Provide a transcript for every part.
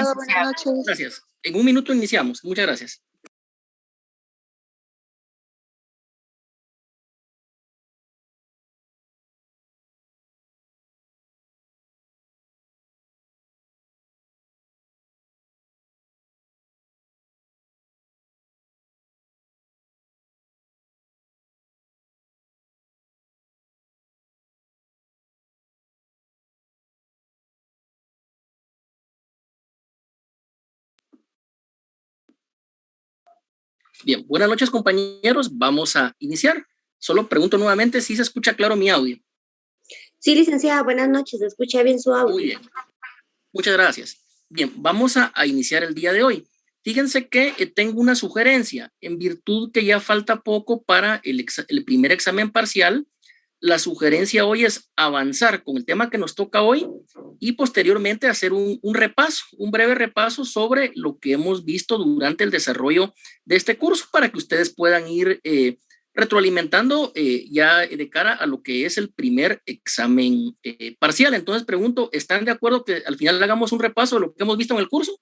todo, buenas noches. Gracias. En un minuto iniciamos. Muchas gracias. Bien, buenas noches, compañeros. Vamos a iniciar. Solo pregunto nuevamente si se escucha claro mi audio. Sí, licenciada, buenas noches. Se escucha bien su audio. Muy bien. Muchas gracias. Bien, vamos a iniciar el día de hoy. Fíjense que tengo una sugerencia. En virtud que ya falta poco para el primer examen parcial, la sugerencia hoy es avanzar con el tema que nos toca hoy y posteriormente hacer un repaso, un breve repaso sobre lo que hemos visto durante el desarrollo de este curso para que ustedes puedan ir retroalimentando ya de cara a lo que es el primer examen parcial. Entonces pregunto, ¿están de acuerdo que al final hagamos un repaso de lo que hemos visto en el curso?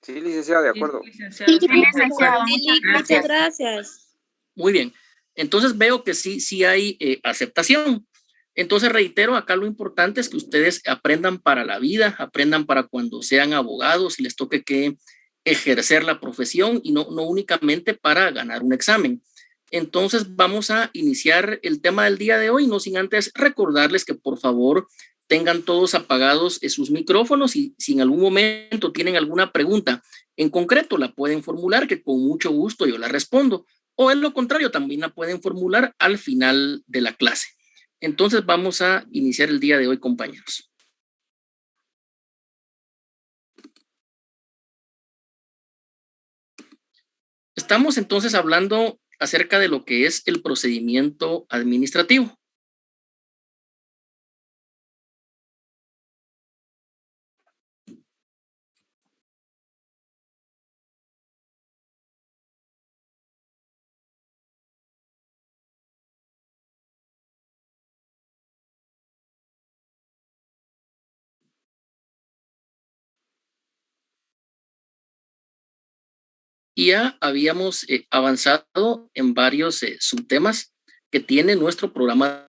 Sí, licenciado, de acuerdo. Sí, licenciada, muchas gracias. Muy bien. Entonces veo que sí hay aceptación. Entonces reitero, acá lo importante es que ustedes aprendan para la vida, aprendan para cuando sean abogados y les toque que ejercer la profesión y no únicamente para ganar un examen. Entonces vamos a iniciar el tema del día de hoy, no sin antes recordarles que por favor tengan todos apagados sus micrófonos y si en algún momento tienen alguna pregunta en concreto la pueden formular, que con mucho gusto yo la respondo. O en lo contrario, también la pueden formular al final de la clase. Entonces vamos a iniciar el día de hoy, compañeros. Estamos entonces hablando acerca de lo que es el procedimiento administrativo. Y ya habíamos avanzado en varios subtemas que tiene nuestro programa.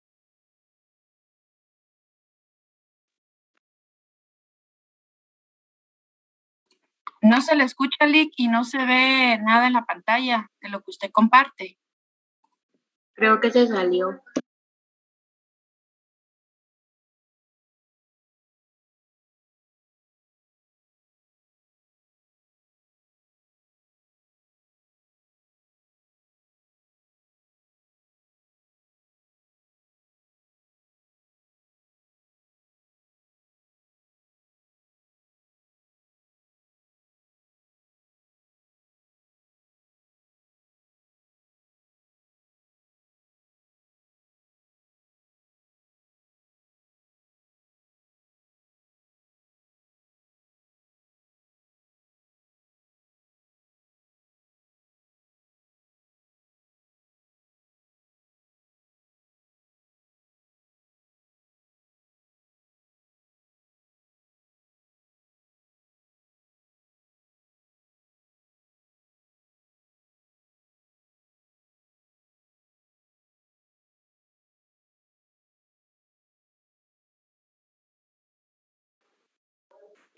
No se le escucha, Lick, y no se ve nada en la pantalla de lo que usted comparte. Creo que se salió.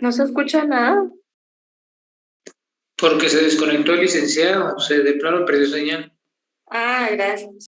No se escucha nada. Porque se desconectó el licenciado, o sea, de plano perdió señal. Ah, gracias.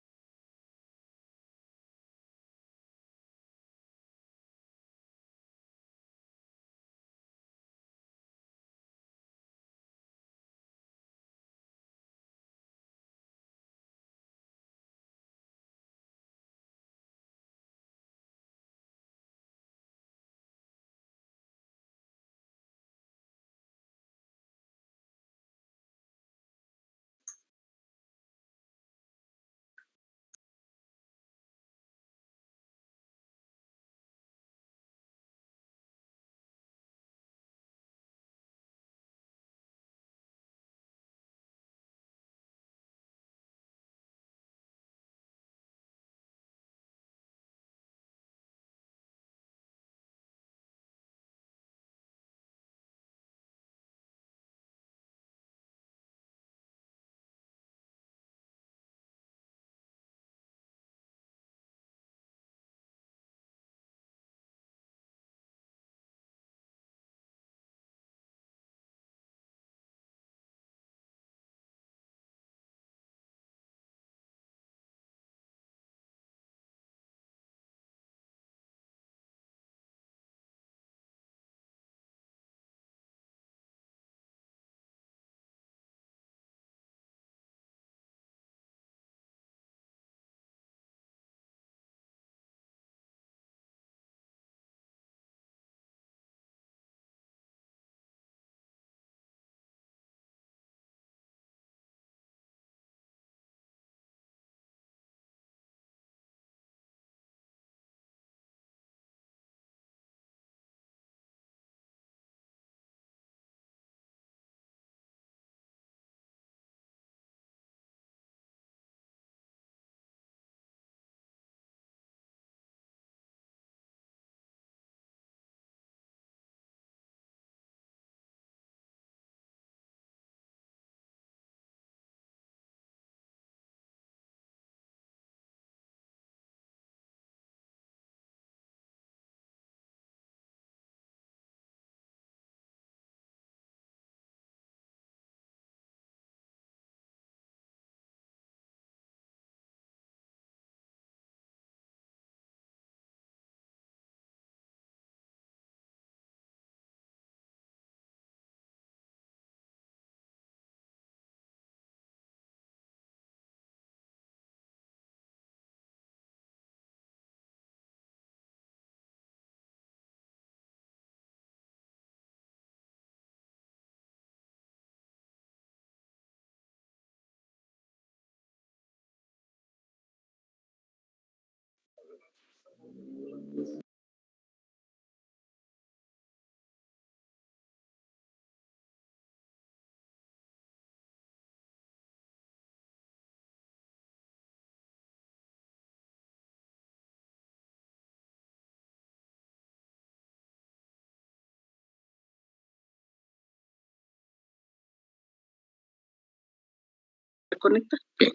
¿Se conecta? Bien.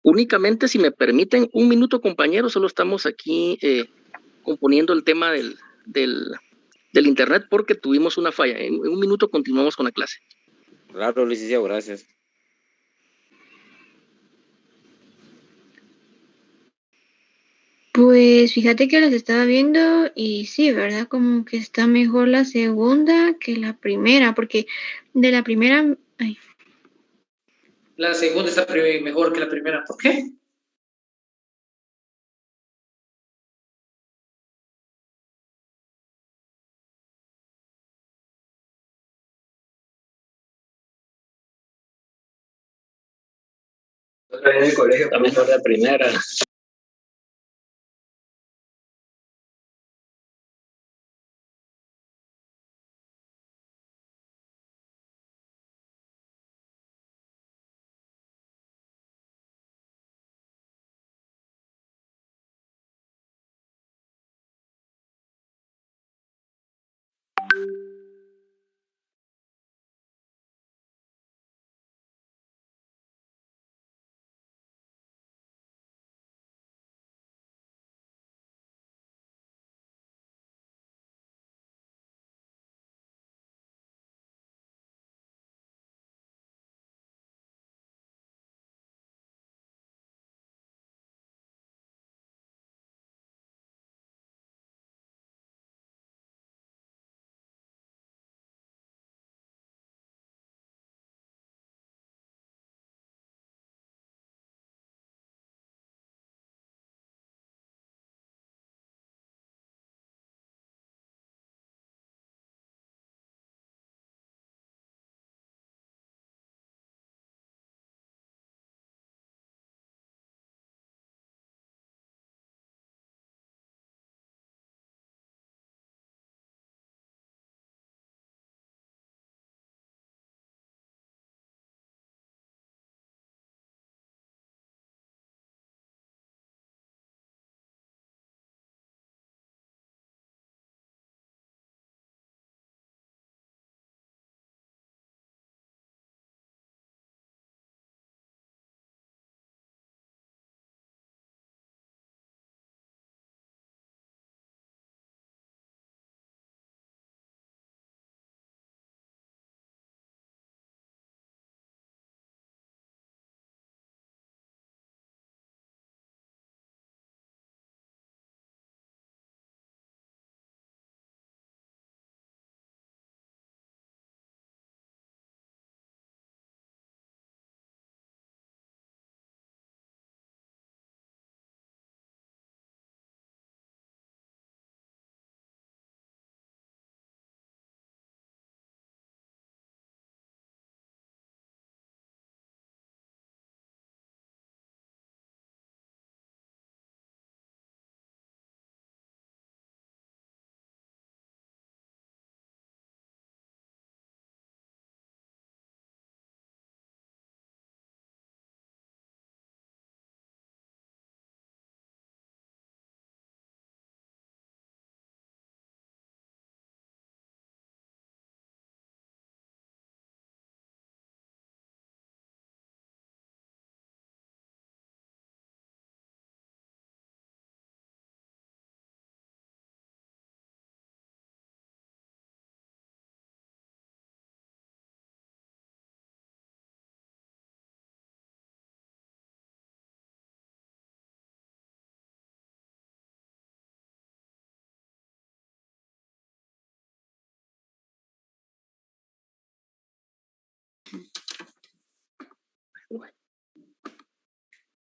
Únicamente, si me permiten, un minuto, compañeros, solo estamos aquí componiendo el tema del internet porque tuvimos una falla. En un minuto continuamos con la clase. Claro, licenciado, gracias. Pues fíjate que las estaba viendo y sí, ¿verdad? Como que está mejor la segunda que la primera, porque de la primera, ay, La segunda está mejor que la primera. ¿Por qué? En el colegio está mejor la primera.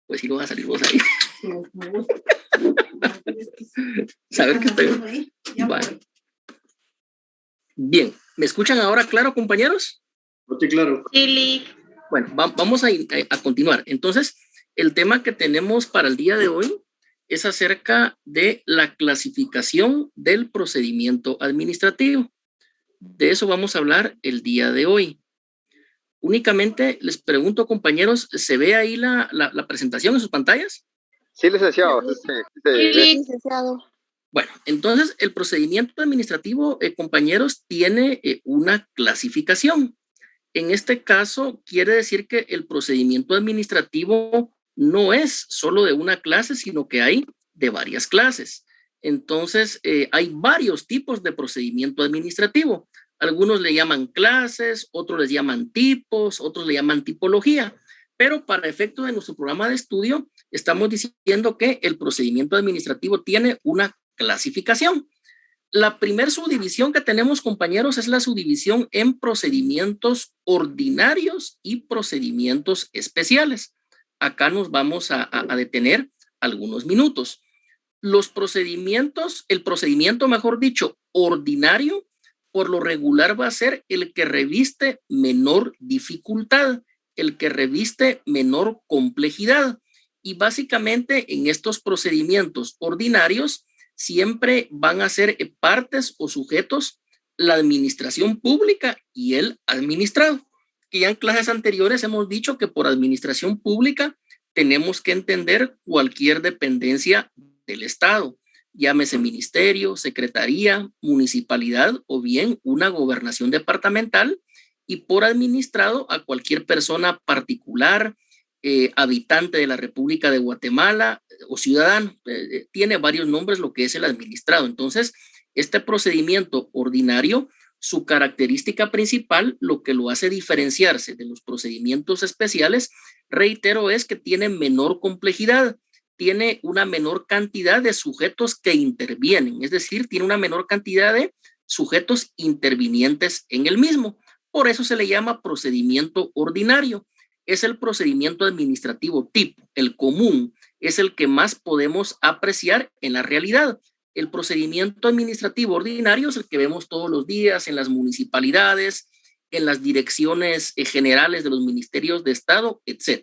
Pues sí, no va a salir vos ahí. Saber que estoy. Vale. Bien, ¿me escuchan ahora claro, compañeros? Sí, claro. sí, Bueno, vamos a continuar. Entonces, el tema que tenemos para el día de hoy es acerca de la clasificación del procedimiento administrativo. De eso vamos a hablar el día de hoy. Únicamente les pregunto, compañeros, ¿se ve ahí la presentación en sus pantallas? Sí, licenciado. Sí, licenciado. Bueno, entonces el procedimiento administrativo, compañeros, tiene una clasificación. En este caso, quiere decir que el procedimiento administrativo no es solo de una clase, sino que hay de varias clases. Entonces, hay varios tipos de procedimiento administrativo. Algunos le llaman clases, otros les llaman tipos, otros le llaman tipología. Pero para efecto de nuestro programa de estudio, estamos diciendo que el procedimiento administrativo tiene una clasificación. La primera subdivisión que tenemos, compañeros, es la subdivisión en procedimientos ordinarios y procedimientos especiales. Acá nos vamos a detener algunos minutos. Los procedimientos, el procedimiento, mejor dicho, ordinario, por lo regular va a ser el que reviste menor dificultad, el que reviste menor complejidad. Y básicamente en estos procedimientos ordinarios siempre van a ser partes o sujetos la administración pública y el administrado. Que ya en clases anteriores hemos dicho que por administración pública tenemos que entender cualquier dependencia del Estado, llámese ministerio, secretaría, municipalidad o bien una gobernación departamental, y por administrado a cualquier persona particular, habitante de la República de Guatemala o ciudadano. Tiene varios nombres lo que es el administrado. Entonces, este procedimiento ordinario, su característica principal, lo que lo hace diferenciarse de los procedimientos especiales, reitero, es que tiene menor complejidad, tiene una menor cantidad de sujetos que intervienen, es decir, tiene una menor cantidad de sujetos intervinientes en el mismo. Por eso se le llama procedimiento ordinario. Es el procedimiento administrativo tipo, el común, es el que más podemos apreciar en la realidad. El procedimiento administrativo ordinario es el que vemos todos los días en las municipalidades, en las direcciones generales de los ministerios de Estado, etc.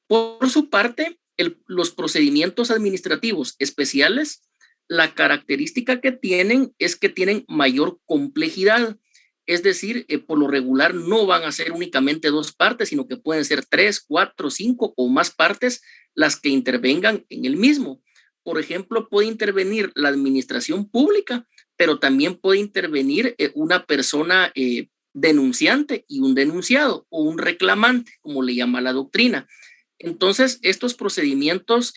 Por su parte, los procedimientos administrativos especiales, la característica que tienen es que tienen mayor complejidad. Es decir, por lo regular no van a ser únicamente dos partes, sino que pueden ser 3, 4, 5 o más partes las que intervengan en el mismo. Por ejemplo, puede intervenir la administración pública, pero también puede intervenir una persona denunciante y un denunciado o un reclamante, como le llama la doctrina. Entonces, estos procedimientos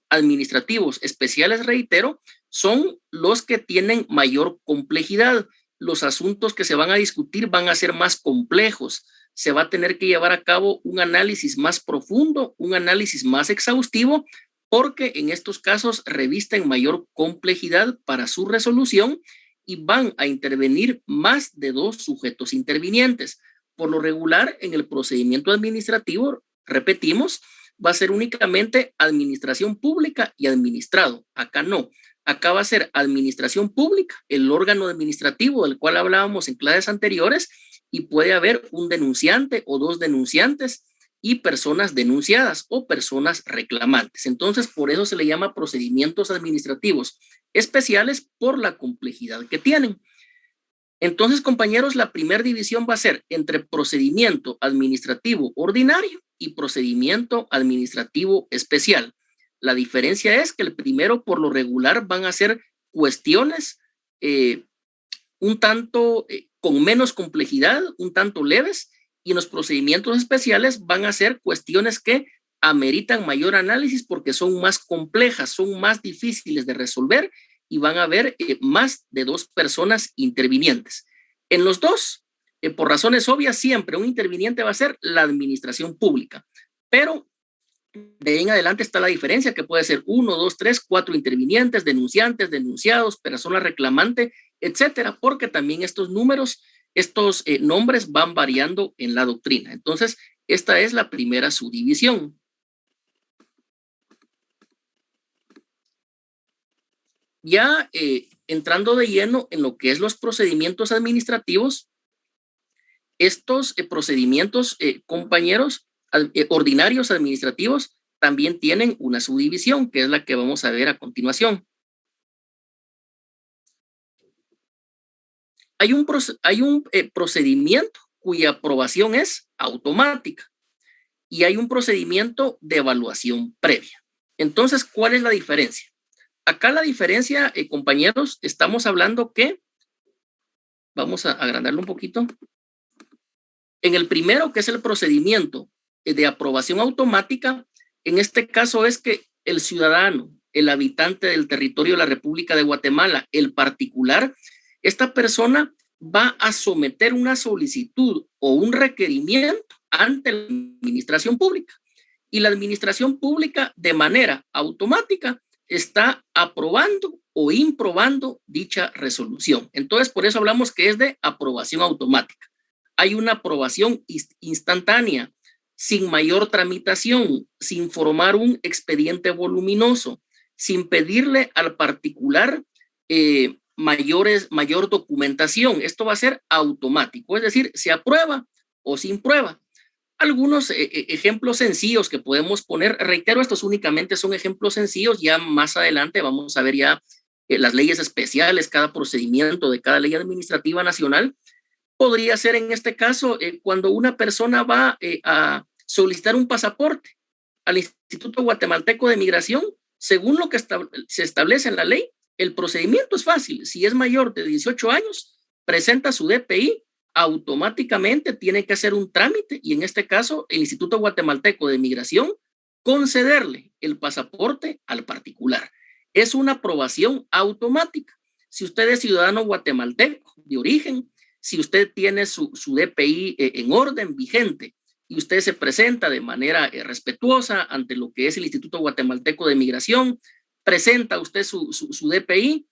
administrativos especiales, reitero, son los que tienen mayor complejidad. Los asuntos que se van a discutir van a ser más complejos. Se va a tener que llevar a cabo un análisis más profundo, un análisis más exhaustivo, porque en estos casos revisten mayor complejidad para su resolución y van a intervenir más de dos sujetos intervinientes. Por lo regular, en el procedimiento administrativo, repetimos, va a ser únicamente administración pública y administrado. Acá no. Acá va a ser administración pública, el órgano administrativo del cual hablábamos en clases anteriores, y puede haber un denunciante o dos denunciantes y personas denunciadas o personas reclamantes. Entonces, por eso se le llama procedimientos administrativos especiales por la complejidad que tienen. Entonces, compañeros, la primera división va a ser entre procedimiento administrativo ordinario y procedimiento administrativo especial. La diferencia es que el primero, por lo regular, van a ser cuestiones un tanto con menos complejidad, un tanto leves, y en los procedimientos especiales van a ser cuestiones que ameritan mayor análisis porque son más complejas, son más difíciles de resolver y van a haber más de dos personas intervinientes. En los dos, por razones obvias, siempre un interviniente va a ser la administración pública, pero de ahí en adelante está la diferencia, que puede ser 1, 2, 3, 4 intervinientes, denunciantes, denunciados, persona reclamante, etcétera, porque también estos números, estos nombres van variando en la doctrina. Entonces, esta es la primera subdivisión. Ya entrando de lleno en lo que es los procedimientos administrativos, estos procedimientos, compañeros, ordinarios administrativos, también tienen una subdivisión, que es la que vamos a ver a continuación. Hay un procedimiento cuya aprobación es automática y hay un procedimiento de evaluación previa. Entonces, ¿cuál es la diferencia? Acá la diferencia, compañeros, estamos hablando que, vamos a agrandarlo un poquito. En el primero, que es el procedimiento de aprobación automática, en este caso es que el ciudadano, el habitante del territorio de la República de Guatemala, el particular, esta persona va a someter una solicitud o un requerimiento ante la administración pública. Y la administración pública, de manera automática, está aprobando o improbando dicha resolución. Entonces, por eso hablamos que es de aprobación automática. Hay una aprobación instantánea, sin mayor tramitación, sin formar un expediente voluminoso, sin pedirle al particular mayor documentación. Esto va a ser automático, es decir, se aprueba o sin prueba. Algunos ejemplos sencillos que podemos poner, reitero, estos únicamente son ejemplos sencillos, ya más adelante vamos a ver ya las leyes especiales, cada procedimiento de cada ley administrativa nacional. Podría ser en este caso cuando una persona va a solicitar un pasaporte al Instituto Guatemalteco de Migración, según lo que se establece en la ley, el procedimiento es fácil. Si es mayor de 18 años, presenta su DPI, automáticamente tiene que hacer un trámite y en este caso el Instituto Guatemalteco de Migración concederle el pasaporte al particular. Es una aprobación automática. Si usted es ciudadano guatemalteco de origen, si usted tiene su DPI en orden vigente y usted se presenta de manera respetuosa ante lo que es el Instituto Guatemalteco de Migración, presenta usted su DPI,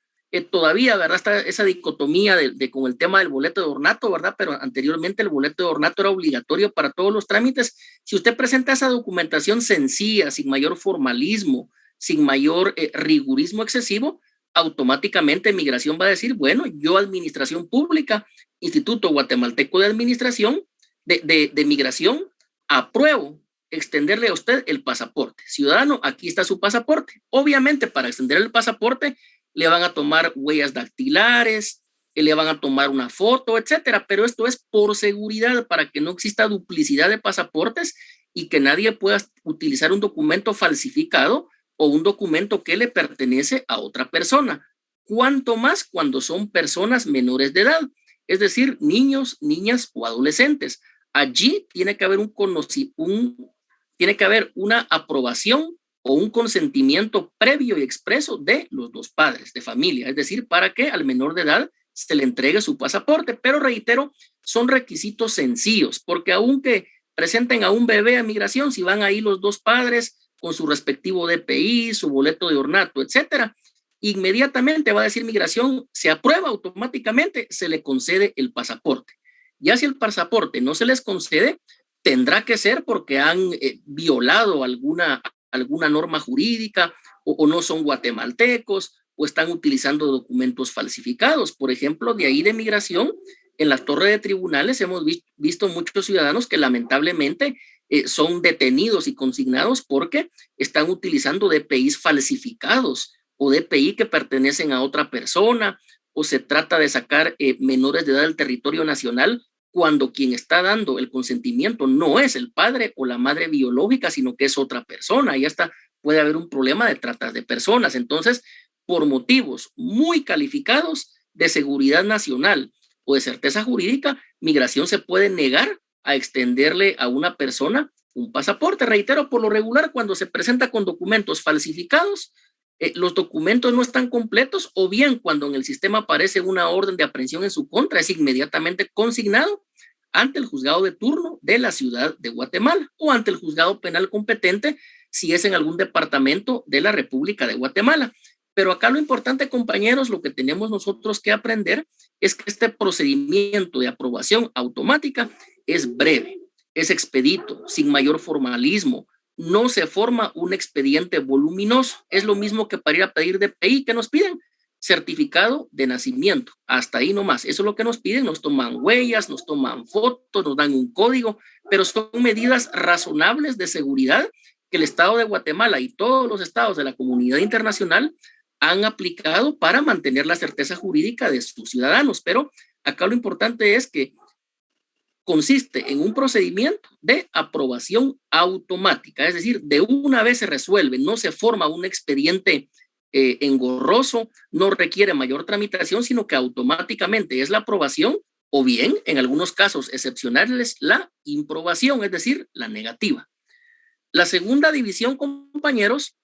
todavía, ¿verdad? Está esa dicotomía con el tema del boleto de ornato, ¿verdad? Pero anteriormente el boleto de ornato era obligatorio para todos los trámites. Si usted presenta esa documentación sencilla, sin mayor formalismo, sin mayor rigurismo excesivo, automáticamente Migración va a decir, bueno, yo administración pública, Instituto Guatemalteco de Administración, de Migración, apruebo extenderle a usted el pasaporte. Ciudadano, aquí está su pasaporte. Obviamente, para extender el pasaporte, le van a tomar huellas dactilares, le van a tomar una foto, etcétera, pero esto es por seguridad, para que no exista duplicidad de pasaportes y que nadie pueda utilizar un documento falsificado o un documento que le pertenece a otra persona. Cuanto más cuando son personas menores de edad, es decir, niños, niñas o adolescentes. Allí tiene que haber tiene que haber una aprobación o un consentimiento previo y expreso de los dos padres de familia, es decir, para que al menor de edad se le entregue su pasaporte. Pero reitero, son requisitos sencillos, porque aunque presenten a un bebé a Migración, si van ahí los dos padres con su respectivo DPI, su boleto de ornato, etcétera, inmediatamente va a decir Migración, se aprueba automáticamente, se le concede el pasaporte. Ya si el pasaporte no se les concede, tendrá que ser porque han violado alguna norma jurídica o no son guatemaltecos o están utilizando documentos falsificados. Por ejemplo, de ahí de Migración, en la torre de tribunales hemos visto muchos ciudadanos que lamentablemente son detenidos y consignados porque están utilizando DPIs falsificados o DPI que pertenecen a otra persona, o se trata de sacar menores de edad del territorio nacional cuando quien está dando el consentimiento no es el padre o la madre biológica, sino que es otra persona. Y hasta puede haber un problema de trata de personas. Entonces, por motivos muy calificados de seguridad nacional o de certeza jurídica, Migración se puede negar a extenderle a una persona un pasaporte. Reitero, por lo regular, cuando se presenta con documentos falsificados, los documentos no están completos, o bien cuando en el sistema aparece una orden de aprehensión en su contra, es inmediatamente consignado ante el juzgado de turno de la ciudad de Guatemala o ante el juzgado penal competente si es en algún departamento de la República de Guatemala. Pero acá lo importante, compañeros, lo que tenemos nosotros que aprender es que este procedimiento de aprobación automática es breve, es expedito, sin mayor formalismo. No se forma un expediente voluminoso. Es lo mismo que para ir a pedir DPI, que nos piden certificado de nacimiento. Hasta ahí nomás. Eso es lo que nos piden. Nos toman huellas, nos toman fotos, nos dan un código, pero son medidas razonables de seguridad que el Estado de Guatemala y todos los estados de la comunidad internacional han aplicado para mantener la certeza jurídica de sus ciudadanos. Pero acá lo importante es que consiste en un procedimiento de aprobación automática, es decir, de una vez se resuelve, no se forma un expediente engorroso, no requiere mayor tramitación, sino que automáticamente es la aprobación o bien, en algunos casos excepcionales, la improbación, es decir, la negativa. La segunda división, compañeros,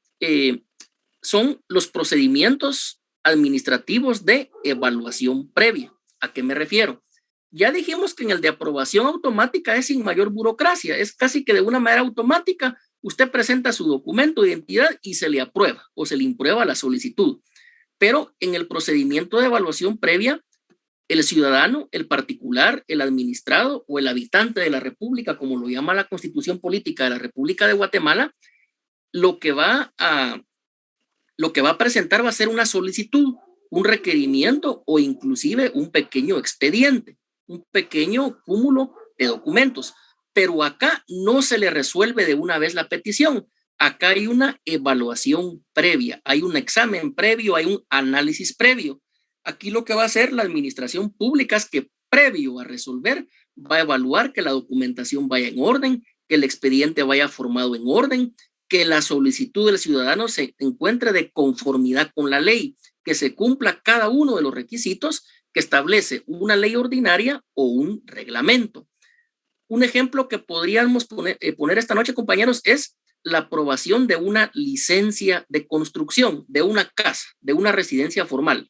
son los procedimientos administrativos de evaluación previa. ¿A qué me refiero? Ya dijimos que en el de aprobación automática es sin mayor burocracia, es casi que de una manera automática. Usted presenta su documento de identidad y se le aprueba o se le imprueba la solicitud. Pero en el procedimiento de evaluación previa, el ciudadano, el particular, el administrado o el habitante de la República, como lo llama la Constitución Política de la República de Guatemala, lo que va a presentar va a ser una solicitud, un requerimiento o inclusive un pequeño expediente, un pequeño cúmulo de documentos. Pero acá no se le resuelve de una vez la petición. Acá hay una evaluación previa, hay un examen previo, hay un análisis previo. Aquí lo que va a hacer la administración pública es que previo a resolver va a evaluar que la documentación vaya en orden, que el expediente vaya formado en orden, que la solicitud del ciudadano se encuentre de conformidad con la ley, que se cumpla cada uno de los requisitos que establece una ley ordinaria o un reglamento. Un ejemplo que podríamos poner esta noche, compañeros, es la aprobación de una licencia de construcción de una casa, de una residencia formal.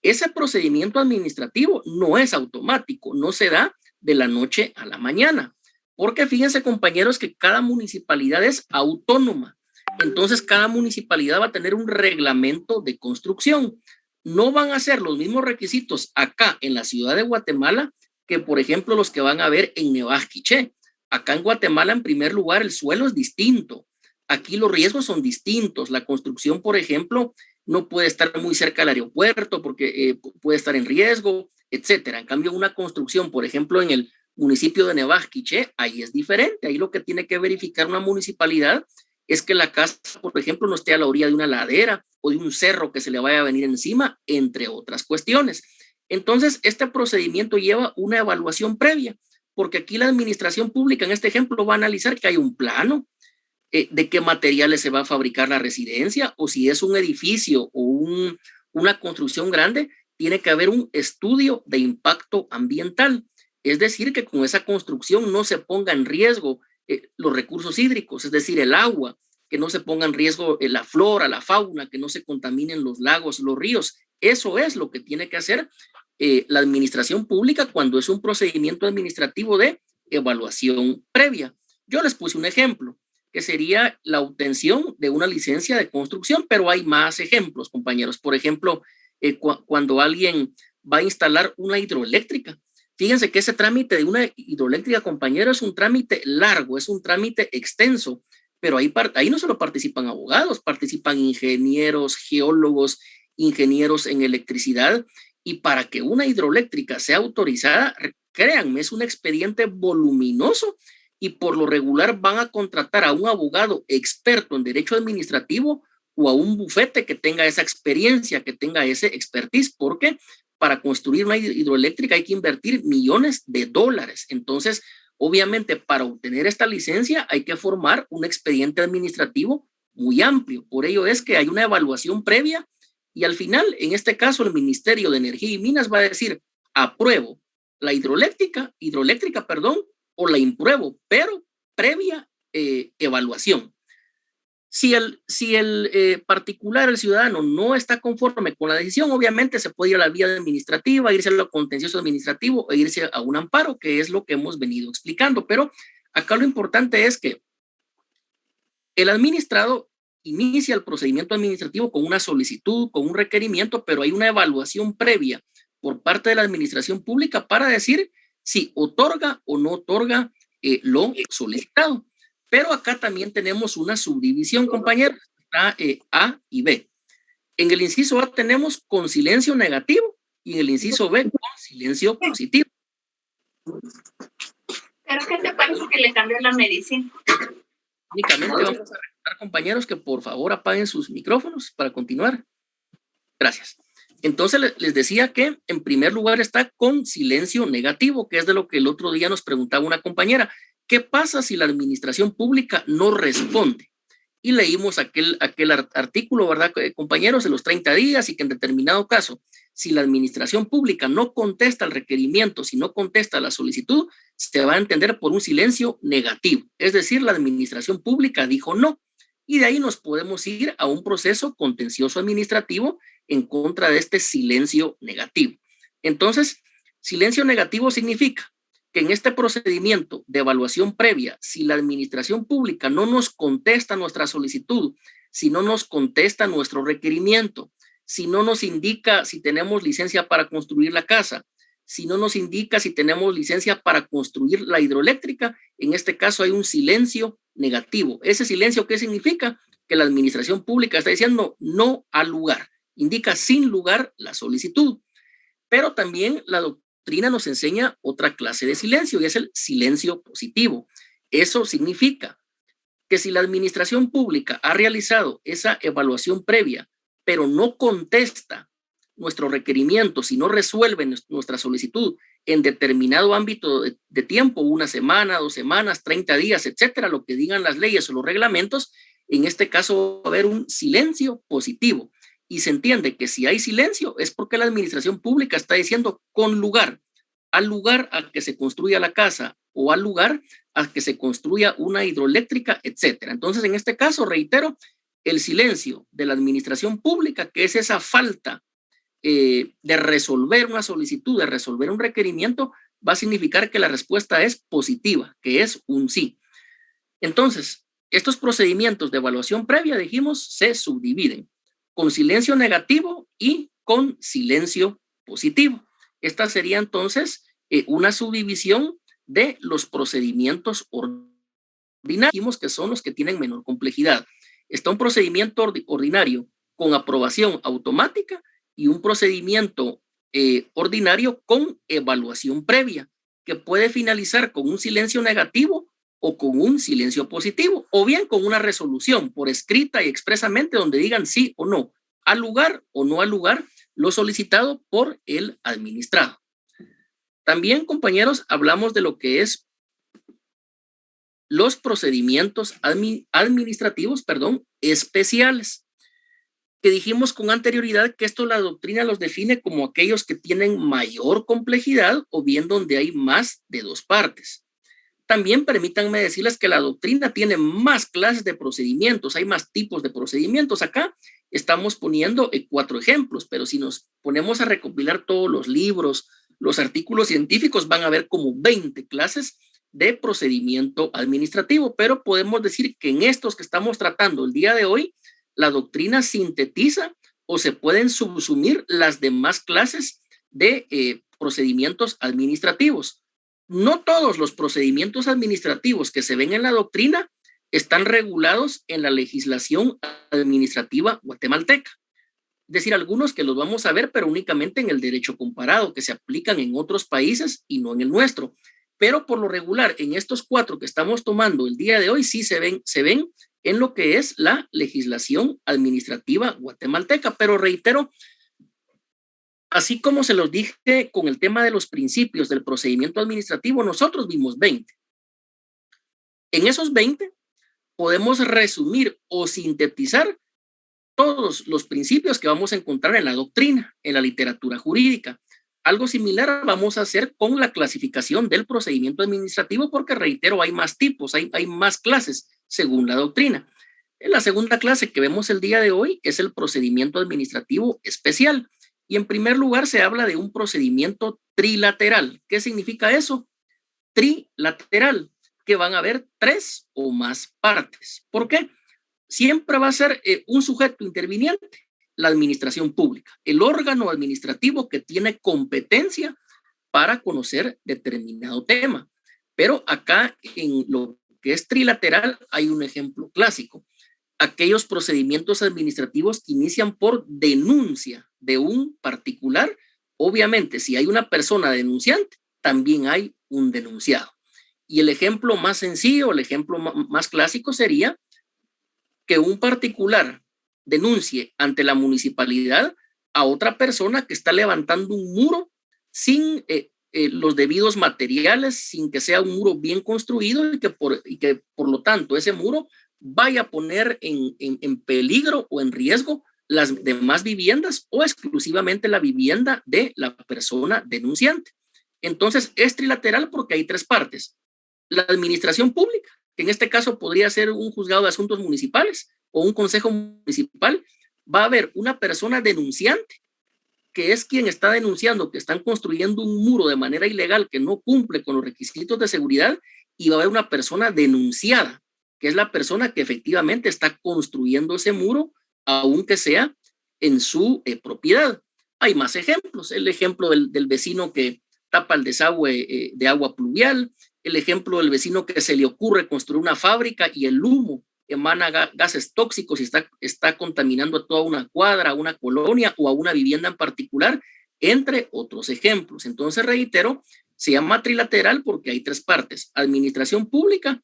Ese procedimiento administrativo no es automático, no se da de la noche a la mañana, porque fíjense, compañeros, que cada municipalidad es autónoma. Entonces, cada municipalidad va a tener un reglamento de construcción. No van a ser los mismos requisitos acá en la ciudad de Guatemala que, por ejemplo, los que van a ver en Nevaj Quiché. Acá en Guatemala, en primer lugar, el suelo es distinto. Aquí los riesgos son distintos. La construcción, por ejemplo, no puede estar muy cerca del aeropuerto porque puede estar en riesgo, etcétera. En cambio, una construcción, por ejemplo, en el municipio de Nevaj Quiché, ahí es diferente. Ahí lo que tiene que verificar una municipalidad es que la casa, por ejemplo, no esté a la orilla de una ladera o de un cerro que se le vaya a venir encima, entre otras cuestiones. Entonces, este procedimiento lleva una evaluación previa, porque aquí la administración pública, en este ejemplo, va a analizar que hay un plano, de qué materiales se va a fabricar la residencia, o si es un edificio o una construcción grande, tiene que haber un estudio de impacto ambiental. Es decir, que con esa construcción no se ponga en riesgo los recursos hídricos, es decir, el agua, que no se ponga en riesgo la flora, la fauna, que no se contaminen los lagos, los ríos. Eso es lo que tiene que hacer la administración pública cuando es un procedimiento administrativo de evaluación previa. Yo les puse un ejemplo, que sería la obtención de una licencia de construcción, pero hay más ejemplos, compañeros. Por ejemplo, cuando alguien va a instalar una hidroeléctrica, fíjense que ese trámite de una hidroeléctrica, compañeros, es un trámite largo, es un trámite extenso, pero ahí no solo participan abogados, participan ingenieros, geólogos, ingenieros en electricidad, y para que una hidroeléctrica sea autorizada, créanme, es un expediente voluminoso y por lo regular van a contratar a un abogado experto en derecho administrativo o a un bufete que tenga esa experiencia, que tenga ese expertise, porque para construir una hidroeléctrica hay que invertir millones de dólares. Entonces, obviamente, para obtener esta licencia hay que formar un expediente administrativo muy amplio. Por ello es que hay una evaluación previa y al final, en este caso, el Ministerio de Energía y Minas va a decir, apruebo la hidroeléctrica, o la impruebo, pero previa evaluación. Si el particular, el ciudadano, no está conforme con la decisión, obviamente se puede ir a la vía administrativa, irse a lo contencioso administrativo e irse a un amparo, que es lo que hemos venido explicando. Pero acá lo importante es que el administrado inicia el procedimiento administrativo con una solicitud, con un requerimiento, pero hay una evaluación previa por parte de la administración pública para decir si otorga o no otorga lo solicitado. Pero acá también tenemos una subdivisión, compañeros, está A y B. En el inciso A tenemos con silencio negativo y en el inciso B con silencio positivo. ¿Pero qué te parece que le cambió la medicina? Únicamente vamos a recordar, compañeros, que por favor apaguen sus micrófonos para continuar. Gracias. Entonces les decía que en primer lugar está con silencio negativo, que es de lo que el otro día nos preguntaba una compañera. ¿Qué pasa si la administración pública no responde? Y leímos aquel artículo, ¿verdad, compañeros? De los 30 días y que en determinado caso, si la administración pública no contesta el requerimiento, si no contesta la solicitud, se va a entender por un silencio negativo. Es decir, la administración pública dijo no. Y de ahí nos podemos ir a un proceso contencioso administrativo en contra de este silencio negativo. Entonces, silencio negativo significa que en este procedimiento de evaluación previa, si la administración pública no nos contesta nuestra solicitud, si no nos contesta nuestro requerimiento, si no nos indica si tenemos licencia para construir la casa, si no nos indica si tenemos licencia para construir la hidroeléctrica, en este caso hay un silencio negativo. ¿Ese silencio qué significa? Que la administración pública está diciendo no al lugar, indica sin lugar la solicitud. Pero también la doctrina nos enseña otra clase de silencio y es el silencio positivo. Eso significa que si la administración pública ha realizado esa evaluación previa, pero no contesta nuestro requerimiento, si no resuelve nuestra solicitud en determinado ámbito de tiempo, 1 semana, 2 semanas, 30 días, etcétera, lo que digan las leyes o los reglamentos, en este caso va a haber un silencio positivo. Y se entiende que si hay silencio es porque la administración pública está diciendo con lugar, al lugar a que se construya la casa o al lugar a que se construya una hidroeléctrica, etcétera. Entonces, en este caso, reitero, el silencio de la administración pública, que es esa falta de resolver una solicitud, de resolver un requerimiento, va a significar que la respuesta es positiva, que es un sí. Entonces, estos procedimientos de evaluación previa, dijimos, se subdividen con silencio negativo y con silencio positivo. Esta sería entonces una subdivisión de los procedimientos ordinarios, que son los que tienen menor complejidad. Está un procedimiento ordinario con aprobación automática y un procedimiento ordinario con evaluación previa, que puede finalizar con un silencio negativo o con un silencio positivo, o bien con una resolución por escrita y expresamente donde digan sí o no, al lugar o no al lugar, lo solicitado por el administrado. También, compañeros, hablamos de lo que es los procedimientos administrativos, especiales, que dijimos con anterioridad que esto la doctrina los define como aquellos que tienen mayor complejidad o bien donde hay más de 2 partes. También permítanme decirles que la doctrina tiene más clases de procedimientos, hay más tipos de procedimientos. Acá estamos poniendo 4 ejemplos, pero si nos ponemos a recopilar todos los libros, los artículos científicos, van a ver como 20 clases de procedimiento administrativo, pero podemos decir que en estos que estamos tratando el día de hoy, la doctrina sintetiza o se pueden subsumir las demás clases de procedimientos administrativos. No todos los procedimientos administrativos que se ven en la doctrina están regulados en la legislación administrativa guatemalteca. Es decir, algunos que los vamos a ver, pero únicamente en el derecho comparado, que se aplican en otros países y no en el nuestro. Pero por lo regular, en estos 4 que estamos tomando el día de hoy, sí se ven en lo que es la legislación administrativa guatemalteca. Pero reitero, así como se los dije con el tema de los principios del procedimiento administrativo, nosotros vimos 20. En esos 20 podemos resumir o sintetizar todos los principios que vamos a encontrar en la doctrina, en la literatura jurídica. Algo similar vamos a hacer con la clasificación del procedimiento administrativo porque, reitero, hay más tipos, hay más clases según la doctrina. En la segunda clase que vemos el día de hoy es el procedimiento administrativo especial. Y en primer lugar se habla de un procedimiento trilateral. ¿Qué significa eso? Trilateral, que van a haber 3 o más partes. ¿Por qué? Siempre va a ser un sujeto interviniente, la administración pública, el órgano administrativo que tiene competencia para conocer determinado tema. Pero acá en lo que es trilateral hay un ejemplo clásico. Aquellos procedimientos administrativos que inician por denuncia de un particular. Obviamente, si hay una persona denunciante, también hay un denunciado. Y el ejemplo más sencillo, el ejemplo más clásico sería que un particular denuncie ante la municipalidad a otra persona que está levantando un muro sin los debidos materiales, sin que sea un muro bien construido y que por lo tanto ese muro vaya a poner en peligro o en riesgo las demás viviendas o exclusivamente la vivienda de la persona denunciante. Entonces es trilateral porque hay tres partes. La administración pública, que en este caso podría ser un juzgado de asuntos municipales o un consejo municipal, va a haber una persona denunciante, que es quien está denunciando que están construyendo un muro de manera ilegal que no cumple con los requisitos de seguridad, y va a haber una persona denunciada, que es la persona que efectivamente está construyendo ese muro, aunque sea en su propiedad. Hay más ejemplos, el ejemplo del vecino que tapa el desagüe de agua pluvial, el ejemplo del vecino que se le ocurre construir una fábrica y el humo emana gases tóxicos y está contaminando a toda una cuadra, a una colonia o a una vivienda en particular, entre otros ejemplos. Entonces, reitero, se llama trilateral porque hay tres partes: administración pública,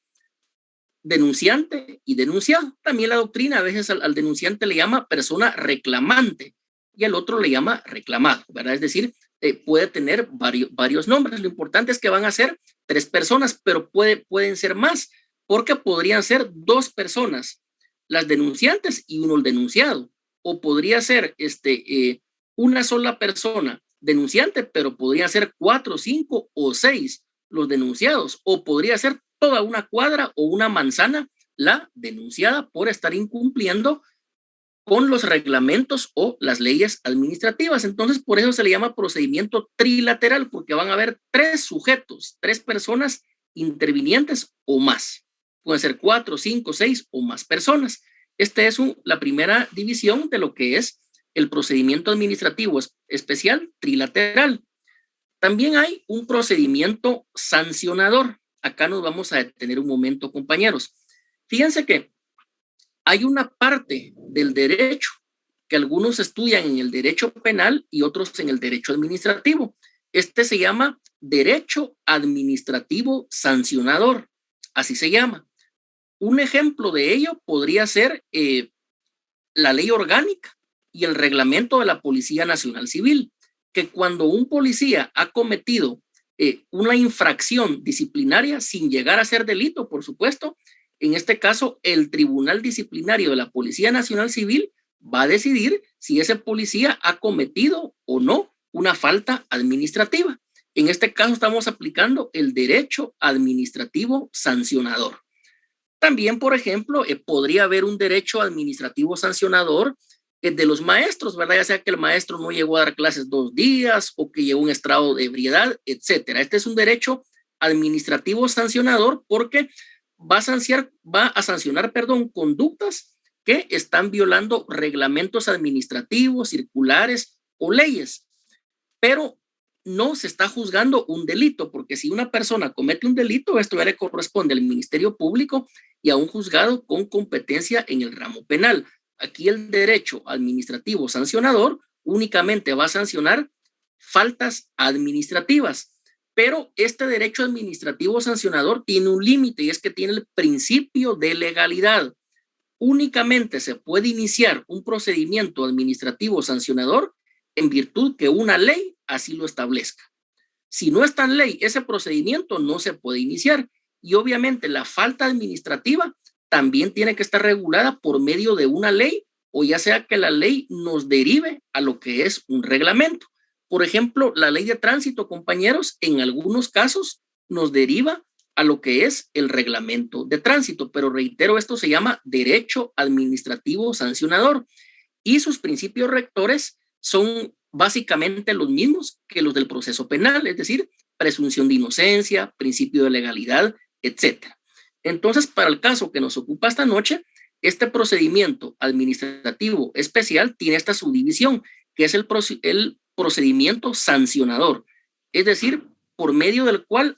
denunciante y denunciado. También la doctrina a veces al denunciante le llama persona reclamante y al otro le llama reclamado, ¿verdad? Es decir, puede tener varios nombres. Lo importante es que van a ser tres personas, pero pueden ser más, porque podrían ser dos personas, las denunciantes y uno el denunciado, o podría ser una sola persona denunciante, pero podría ser 4, 5 o 6 los denunciados, o podría ser toda una cuadra o una manzana la denunciada por estar incumpliendo con los reglamentos o las leyes administrativas. Entonces, por eso se le llama procedimiento trilateral, porque van a haber tres sujetos, tres personas intervinientes o más. Pueden ser 4, 5, 6 o más personas. Esta es la primera división de lo que es el procedimiento administrativo especial trilateral. También hay un procedimiento sancionador. Acá nos vamos a detener un momento, compañeros. Fíjense que hay una parte del derecho que algunos estudian en el derecho penal y otros en el derecho administrativo. Este se llama derecho administrativo sancionador, así se llama. Un ejemplo de ello podría ser la ley orgánica y el reglamento de la Policía Nacional Civil, que cuando un policía ha cometido una infracción disciplinaria sin llegar a ser delito, por supuesto, en este caso el Tribunal Disciplinario de la Policía Nacional Civil va a decidir si ese policía ha cometido o no una falta administrativa. En este caso estamos aplicando el derecho administrativo sancionador. También, por ejemplo, podría haber un derecho administrativo sancionador de los maestros, ¿verdad? Ya sea que el maestro no llegó a dar clases 2 días o que llegó a un estado de ebriedad, etcétera. Este es un derecho administrativo sancionador porque va a sancionar conductas que están violando reglamentos administrativos, circulares o leyes, pero no se está juzgando un delito, porque si una persona comete un delito, esto ya le corresponde al Ministerio Público y a un juzgado con competencia en el ramo penal. Aquí el derecho administrativo sancionador únicamente va a sancionar faltas administrativas, pero este derecho administrativo sancionador tiene un límite y es que tiene el principio de legalidad. Únicamente se puede iniciar un procedimiento administrativo sancionador en virtud que una ley así lo establezca. Si no está en ley, ese procedimiento no se puede iniciar. Y obviamente la falta administrativa también tiene que estar regulada por medio de una ley, o ya sea que la ley nos derive a lo que es un reglamento. Por ejemplo, la ley de tránsito, compañeros, en algunos casos nos deriva a lo que es el reglamento de tránsito, pero reitero, esto se llama derecho administrativo sancionador y sus principios rectores son básicamente los mismos que los del proceso penal, es decir, presunción de inocencia, principio de legalidad, etc. Entonces, para el caso que nos ocupa esta noche, este procedimiento administrativo especial tiene esta subdivisión, que es el procedimiento sancionador, es decir, por medio del cual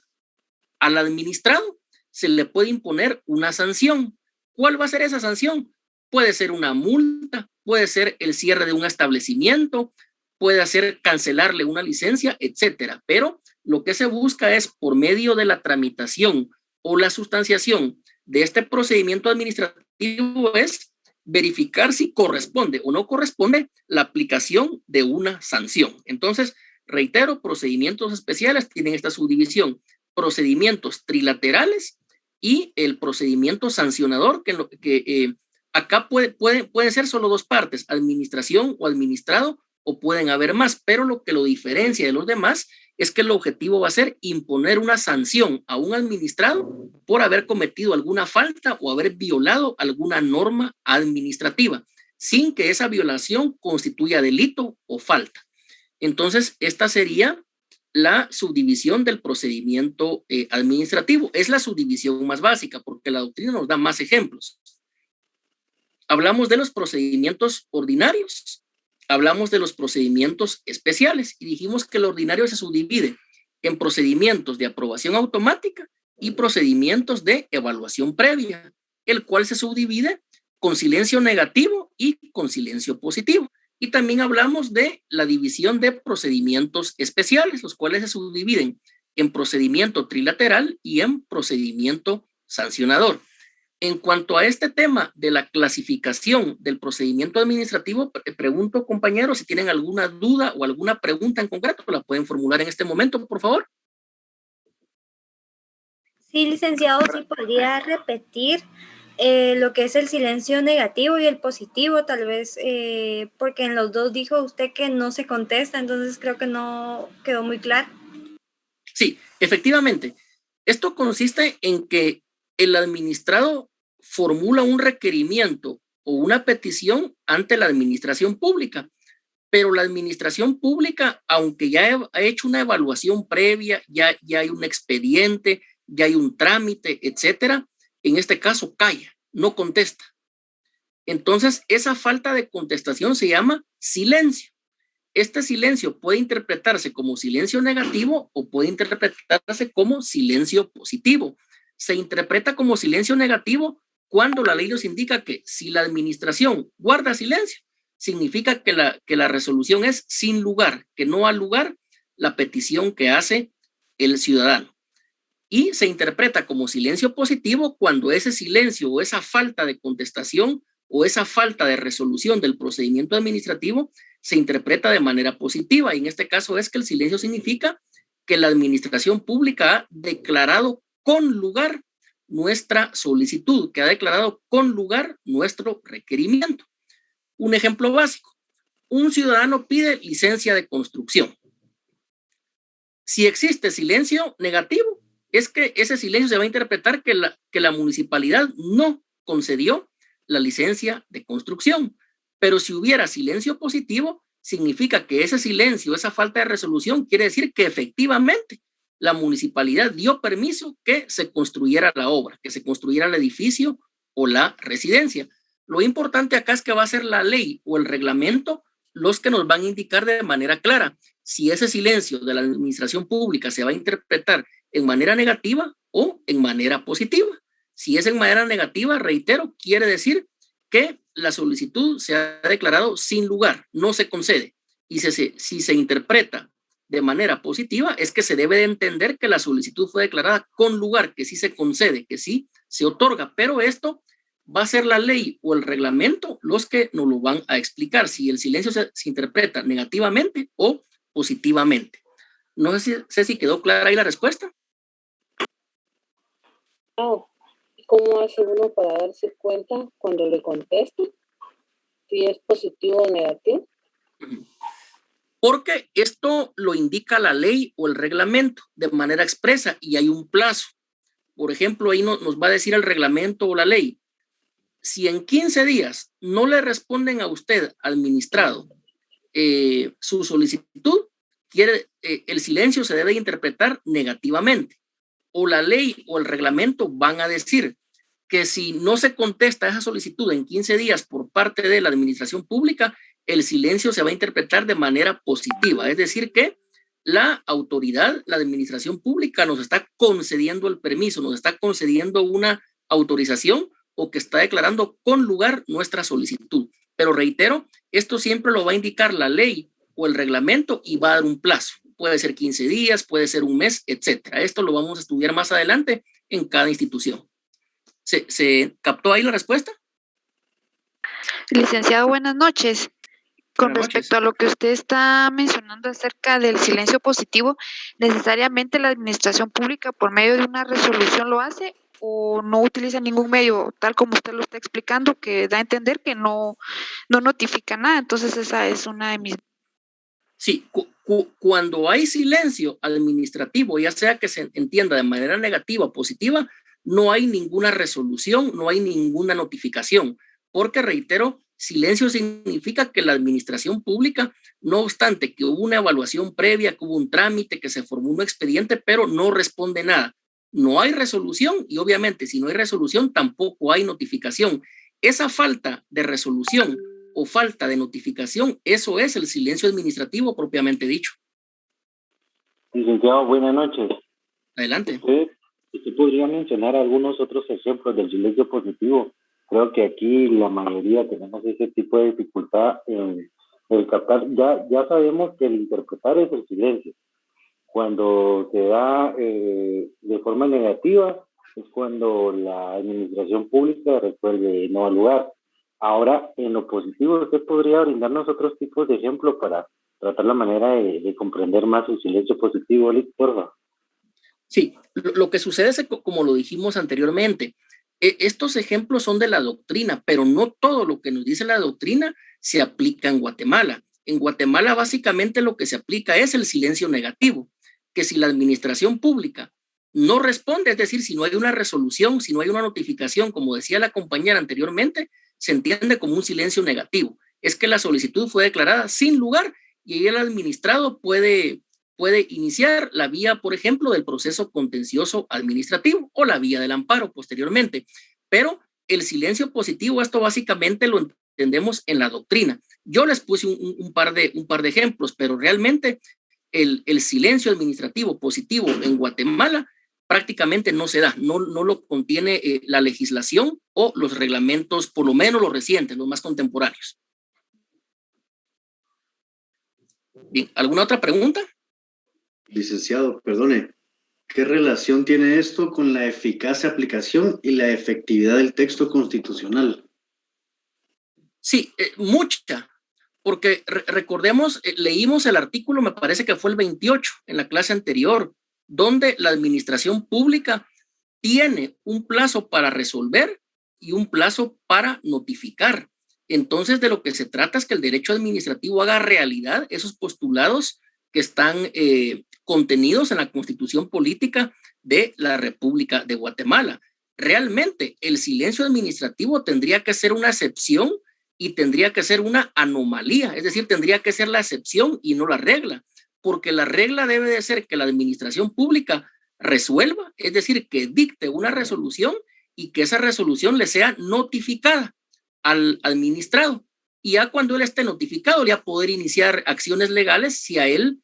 al administrado se le puede imponer una sanción. ¿Cuál va a ser esa sanción? Puede ser una multa, puede ser el cierre de un establecimiento, puede ser cancelarle una licencia, etcétera. Pero Lo que se busca es, por medio de la tramitación o la sustanciación de este procedimiento administrativo, es verificar si corresponde o no corresponde la aplicación de una sanción. Entonces, reitero, procedimientos especiales tienen esta subdivisión: procedimientos trilaterales y el procedimiento sancionador, que acá pueden ser solo dos partes, administración o administrado, o pueden haber más, pero lo que lo diferencia de los demás es que el objetivo va a ser imponer una sanción a un administrado por haber cometido alguna falta o haber violado alguna norma administrativa, sin que esa violación constituya delito o falta. Entonces, esta sería la subdivisión del procedimiento administrativo. Es la subdivisión más básica, porque la doctrina nos da más ejemplos. Hablamos de los procedimientos ordinarios, hablamos de los procedimientos especiales y dijimos que el ordinario se subdivide en procedimientos de aprobación automática y procedimientos de evaluación previa, el cual se subdivide con silencio negativo y con silencio positivo. Y también hablamos de la división de procedimientos especiales, los cuales se subdividen en procedimiento trilateral y en procedimiento sancionador. En cuanto a este tema de la clasificación del procedimiento administrativo, pregunto, compañeros, si tienen alguna duda o alguna pregunta en concreto, la pueden formular en este momento, por favor. Sí, licenciado, sí podría repetir lo que es el silencio negativo y el positivo, tal vez, porque en los dos dijo usted que no se contesta, entonces creo que no quedó muy claro. Sí, efectivamente. Esto consiste en que el administrado formula un requerimiento o una petición ante la administración pública, pero la administración pública, aunque ya ha hecho una evaluación previa, ya hay un expediente, ya hay un trámite, etcétera, en este caso calla, no contesta. Entonces, esa falta de contestación se llama silencio. Este silencio puede interpretarse como silencio negativo o puede interpretarse como silencio positivo. Se interpreta como silencio negativo cuando la ley nos indica que si la administración guarda silencio, significa que la resolución es sin lugar, que no ha lugar la petición que hace el ciudadano. Y se interpreta como silencio positivo cuando ese silencio o esa falta de contestación o esa falta de resolución del procedimiento administrativo se interpreta de manera positiva. Y en este caso es que el silencio significa que la administración pública ha declarado con lugar nuestra solicitud, que ha declarado con lugar nuestro requerimiento. Un ejemplo básico: un ciudadano pide licencia de construcción. Si existe silencio negativo, es que ese silencio se va a interpretar que la municipalidad no concedió la licencia de construcción. Pero si hubiera silencio positivo, significa que ese silencio, esa falta de resolución, quiere decir que efectivamente la municipalidad dio permiso que se construyera la obra, que se construyera el edificio o la residencia. Lo importante acá es que va a ser la ley o el reglamento los que nos van a indicar de manera clara si ese silencio de la administración pública se va a interpretar en manera negativa o en manera positiva. Si es en manera negativa, reitero, quiere decir que la solicitud se ha declarado sin lugar, no se concede. Y si se interpreta de manera positiva, es que se debe de entender que la solicitud fue declarada con lugar, que sí se concede, que sí se otorga, pero esto va a ser la ley o el reglamento los que nos lo van a explicar, si el silencio se interpreta negativamente o positivamente. No sé si quedó clara ahí la respuesta. ¿Cómo hace uno para darse cuenta cuando le contestan si es positivo o negativo? Porque esto lo indica la ley o el reglamento de manera expresa y hay un plazo. Por ejemplo, ahí nos va a decir el reglamento o la ley: si en 15 días no le responden a usted, administrado, su solicitud, el silencio se debe interpretar negativamente. O la ley o el reglamento van a decir que si no se contesta esa solicitud en 15 días por parte de la administración pública, el silencio se va a interpretar de manera positiva. Es decir, que la autoridad, la administración pública, nos está concediendo el permiso, nos está concediendo una autorización o que está declarando con lugar nuestra solicitud. Pero reitero, esto siempre lo va a indicar la ley o el reglamento y va a dar un plazo. puede ser 15 días, puede ser un mes, etcétera. Esto lo vamos a estudiar más adelante en cada institución. ¿Se captó ahí la respuesta? Licenciado, buenas noches. Con Buenas respecto noches. a lo que usted está mencionando acerca del silencio positivo, ¿necesariamente la administración pública por medio de una resolución lo hace o no utiliza ningún medio, tal como usted lo está explicando, que da a entender que no notifica nada? Entonces esa es una de mis... Sí, cuando hay silencio administrativo, ya sea que se entienda de manera negativa o positiva, no hay ninguna resolución, no hay ninguna notificación, porque reitero, silencio significa que la administración pública, no obstante que hubo una evaluación previa, que hubo un trámite, que se formó un expediente, pero no responde nada. No hay resolución y obviamente si no hay resolución tampoco hay notificación. Esa falta de resolución o falta de notificación, eso es el silencio administrativo propiamente dicho. Licenciado, buenas noches. Adelante. ¿Usted podría mencionar algunos otros ejemplos del silencio positivo? Creo que aquí la mayoría tenemos ese tipo de dificultad en el captar. Ya sabemos que el interpretar es el silencio. Cuando se da de forma negativa es cuando la administración pública resuelve no al lugar. Ahora, en lo positivo, ¿usted podría brindarnos otros tipos de ejemplos para tratar la manera de comprender más el silencio positivo, Lick, por favor? Sí, lo que sucede es, como lo dijimos anteriormente, estos ejemplos son de la doctrina, pero no todo lo que nos dice la doctrina se aplica en Guatemala. En Guatemala básicamente lo que se aplica es el silencio negativo, que si la administración pública no responde, es decir, si no hay una resolución, si no hay una notificación, como decía la compañera anteriormente, se entiende como un silencio negativo. Es que la solicitud fue declarada sin lugar y ahí el administrado puede iniciar la vía, por ejemplo, del proceso contencioso administrativo o la vía del amparo posteriormente. Pero el silencio positivo, esto básicamente lo entendemos en la doctrina. Yo les puse un par de ejemplos, pero realmente el silencio administrativo positivo en Guatemala prácticamente no se da, no lo contiene la legislación o los reglamentos, por lo menos los recientes, los más contemporáneos. Bien, ¿alguna otra pregunta? Licenciado, perdone, ¿qué relación tiene esto con la eficaz aplicación y la efectividad del texto constitucional? Sí, mucha, porque recordemos, leímos el artículo, me parece que fue el 28 en la clase anterior, donde la administración pública tiene un plazo para resolver y un plazo para notificar. Entonces, de lo que se trata es que el derecho administrativo haga realidad esos postulados que están contenidos en la Constitución Política de la República de Guatemala. Realmente, el silencio administrativo tendría que ser una excepción y tendría que ser una anomalía, es decir, tendría que ser la excepción y no la regla, porque la regla debe de ser que la administración pública resuelva, es decir, que dicte una resolución y que esa resolución le sea notificada al administrado. Y ya cuando él esté notificado, ya poder iniciar acciones legales si a él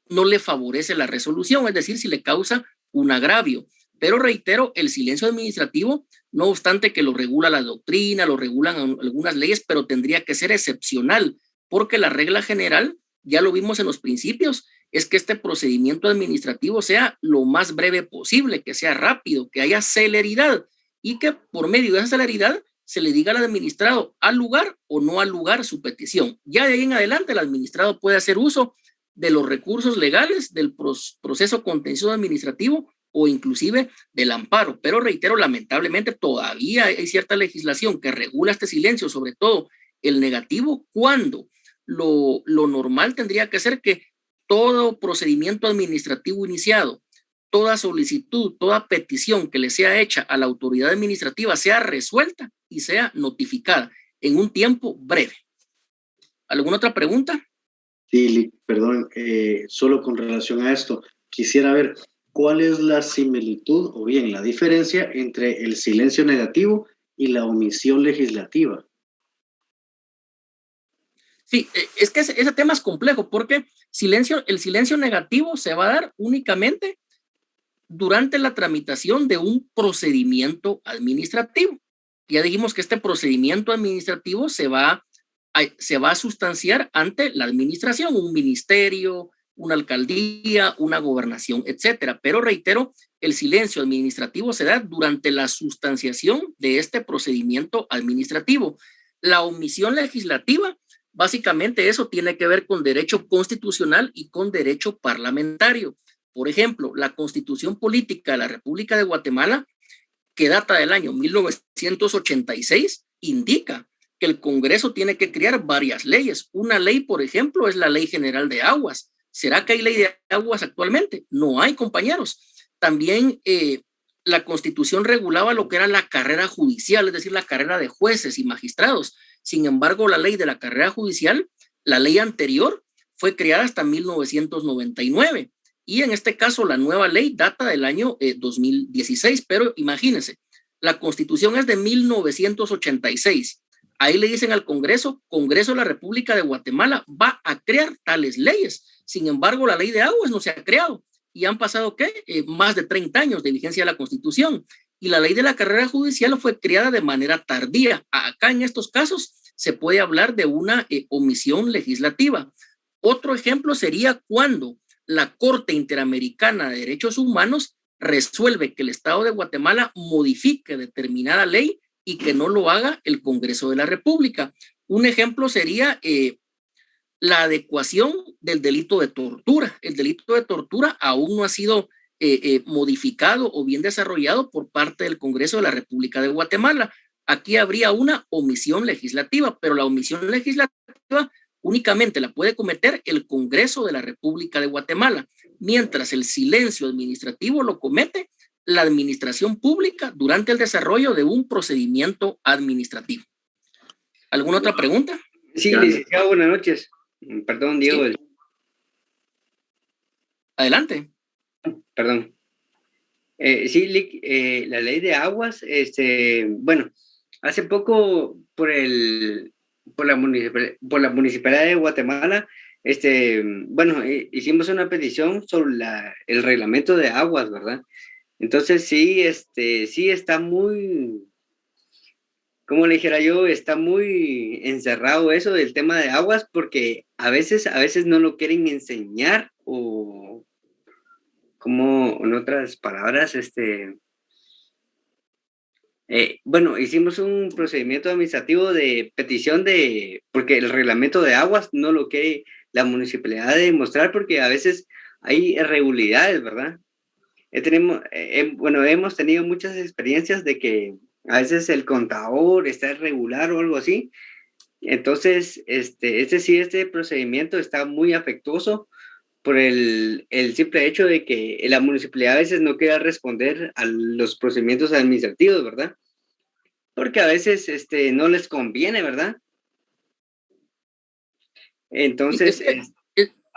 no le favorece la resolución, es decir, si le causa un agravio. Pero reitero, el silencio administrativo, no obstante que lo regula la doctrina, lo regulan algunas leyes, pero tendría que ser excepcional, porque la regla general, ya lo vimos en los principios, es que este procedimiento administrativo sea lo más breve posible, que sea rápido, que haya celeridad y que por medio de esa celeridad se le diga al administrado al lugar o no al lugar su petición. Ya de ahí en adelante el administrado puede hacer uso de los recursos legales del proceso contencioso administrativo o inclusive del amparo. Pero reitero, lamentablemente todavía hay cierta legislación que regula este silencio, sobre todo el negativo, cuando lo normal tendría que ser que todo procedimiento administrativo iniciado, toda solicitud, toda petición que le sea hecha a la autoridad administrativa sea resuelta y sea notificada en un tiempo breve. ¿Alguna otra pregunta? Sí, perdón, solo con relación a esto, quisiera ver cuál es la similitud o bien la diferencia entre el silencio negativo y la omisión legislativa. Sí, es que ese tema es complejo porque el silencio negativo se va a dar únicamente durante la tramitación de un procedimiento administrativo. Ya dijimos que este procedimiento administrativo se va a sustanciar ante la administración, un ministerio, una alcaldía, una gobernación, etcétera. Pero reitero, el silencio administrativo se da durante la sustanciación de este procedimiento administrativo. La omisión legislativa, básicamente eso tiene que ver con derecho constitucional y con derecho parlamentario. Por ejemplo, la Constitución Política de la República de Guatemala, que data del año 1986, indica que el Congreso tiene que crear varias leyes. Una ley, por ejemplo, es la Ley General de Aguas. ¿Será que hay ley de aguas actualmente? No hay, compañeros. También la Constitución regulaba lo que era la carrera judicial, es decir, la carrera de jueces y magistrados. Sin embargo, la ley de la carrera judicial, la ley anterior, fue creada hasta 1999. Y en este caso, la nueva ley data del año 2016. Pero imagínense, la Constitución es de 1986. Ahí le dicen al Congreso, Congreso de la República de Guatemala va a crear tales leyes. Sin embargo, la ley de aguas no se ha creado. Y han pasado, ¿qué? Más de 30 años de vigencia de la Constitución. Y la ley de la carrera judicial fue creada de manera tardía. Acá en estos casos se puede hablar de una omisión legislativa. Otro ejemplo sería cuando la Corte Interamericana de Derechos Humanos resuelve que el Estado de Guatemala modifique determinada ley y que no lo haga el Congreso de la República. Un ejemplo sería la adecuación del delito de tortura. El delito de tortura aún no ha sido modificado o bien desarrollado por parte del Congreso de la República de Guatemala. Aquí habría una omisión legislativa, pero la omisión legislativa únicamente la puede cometer el Congreso de la República de Guatemala, mientras el silencio administrativo lo comete la administración pública durante el desarrollo de un procedimiento administrativo. ¿Alguna otra pregunta? Sí, licenciado, buenas noches. Perdón, Diego. Sí. Adelante. Perdón. La ley de aguas, bueno, hace poco por la Municipalidad de Guatemala, bueno, hicimos una petición sobre el reglamento de aguas, ¿verdad? Entonces sí está muy, como le dijera yo, está muy encerrado eso del tema de aguas, porque a veces no lo quieren enseñar, o como en otras palabras, bueno, hicimos un procedimiento administrativo de petición porque el reglamento de aguas no lo quiere la municipalidad de mostrar, porque a veces hay irregularidades, ¿verdad? Hemos tenido muchas experiencias de que a veces el contador está irregular o algo así. Entonces, este procedimiento está muy afectuoso por el simple hecho de que la municipalidad a veces no quiere responder a los procedimientos administrativos, ¿verdad? Porque a veces no les conviene, ¿verdad? Entonces...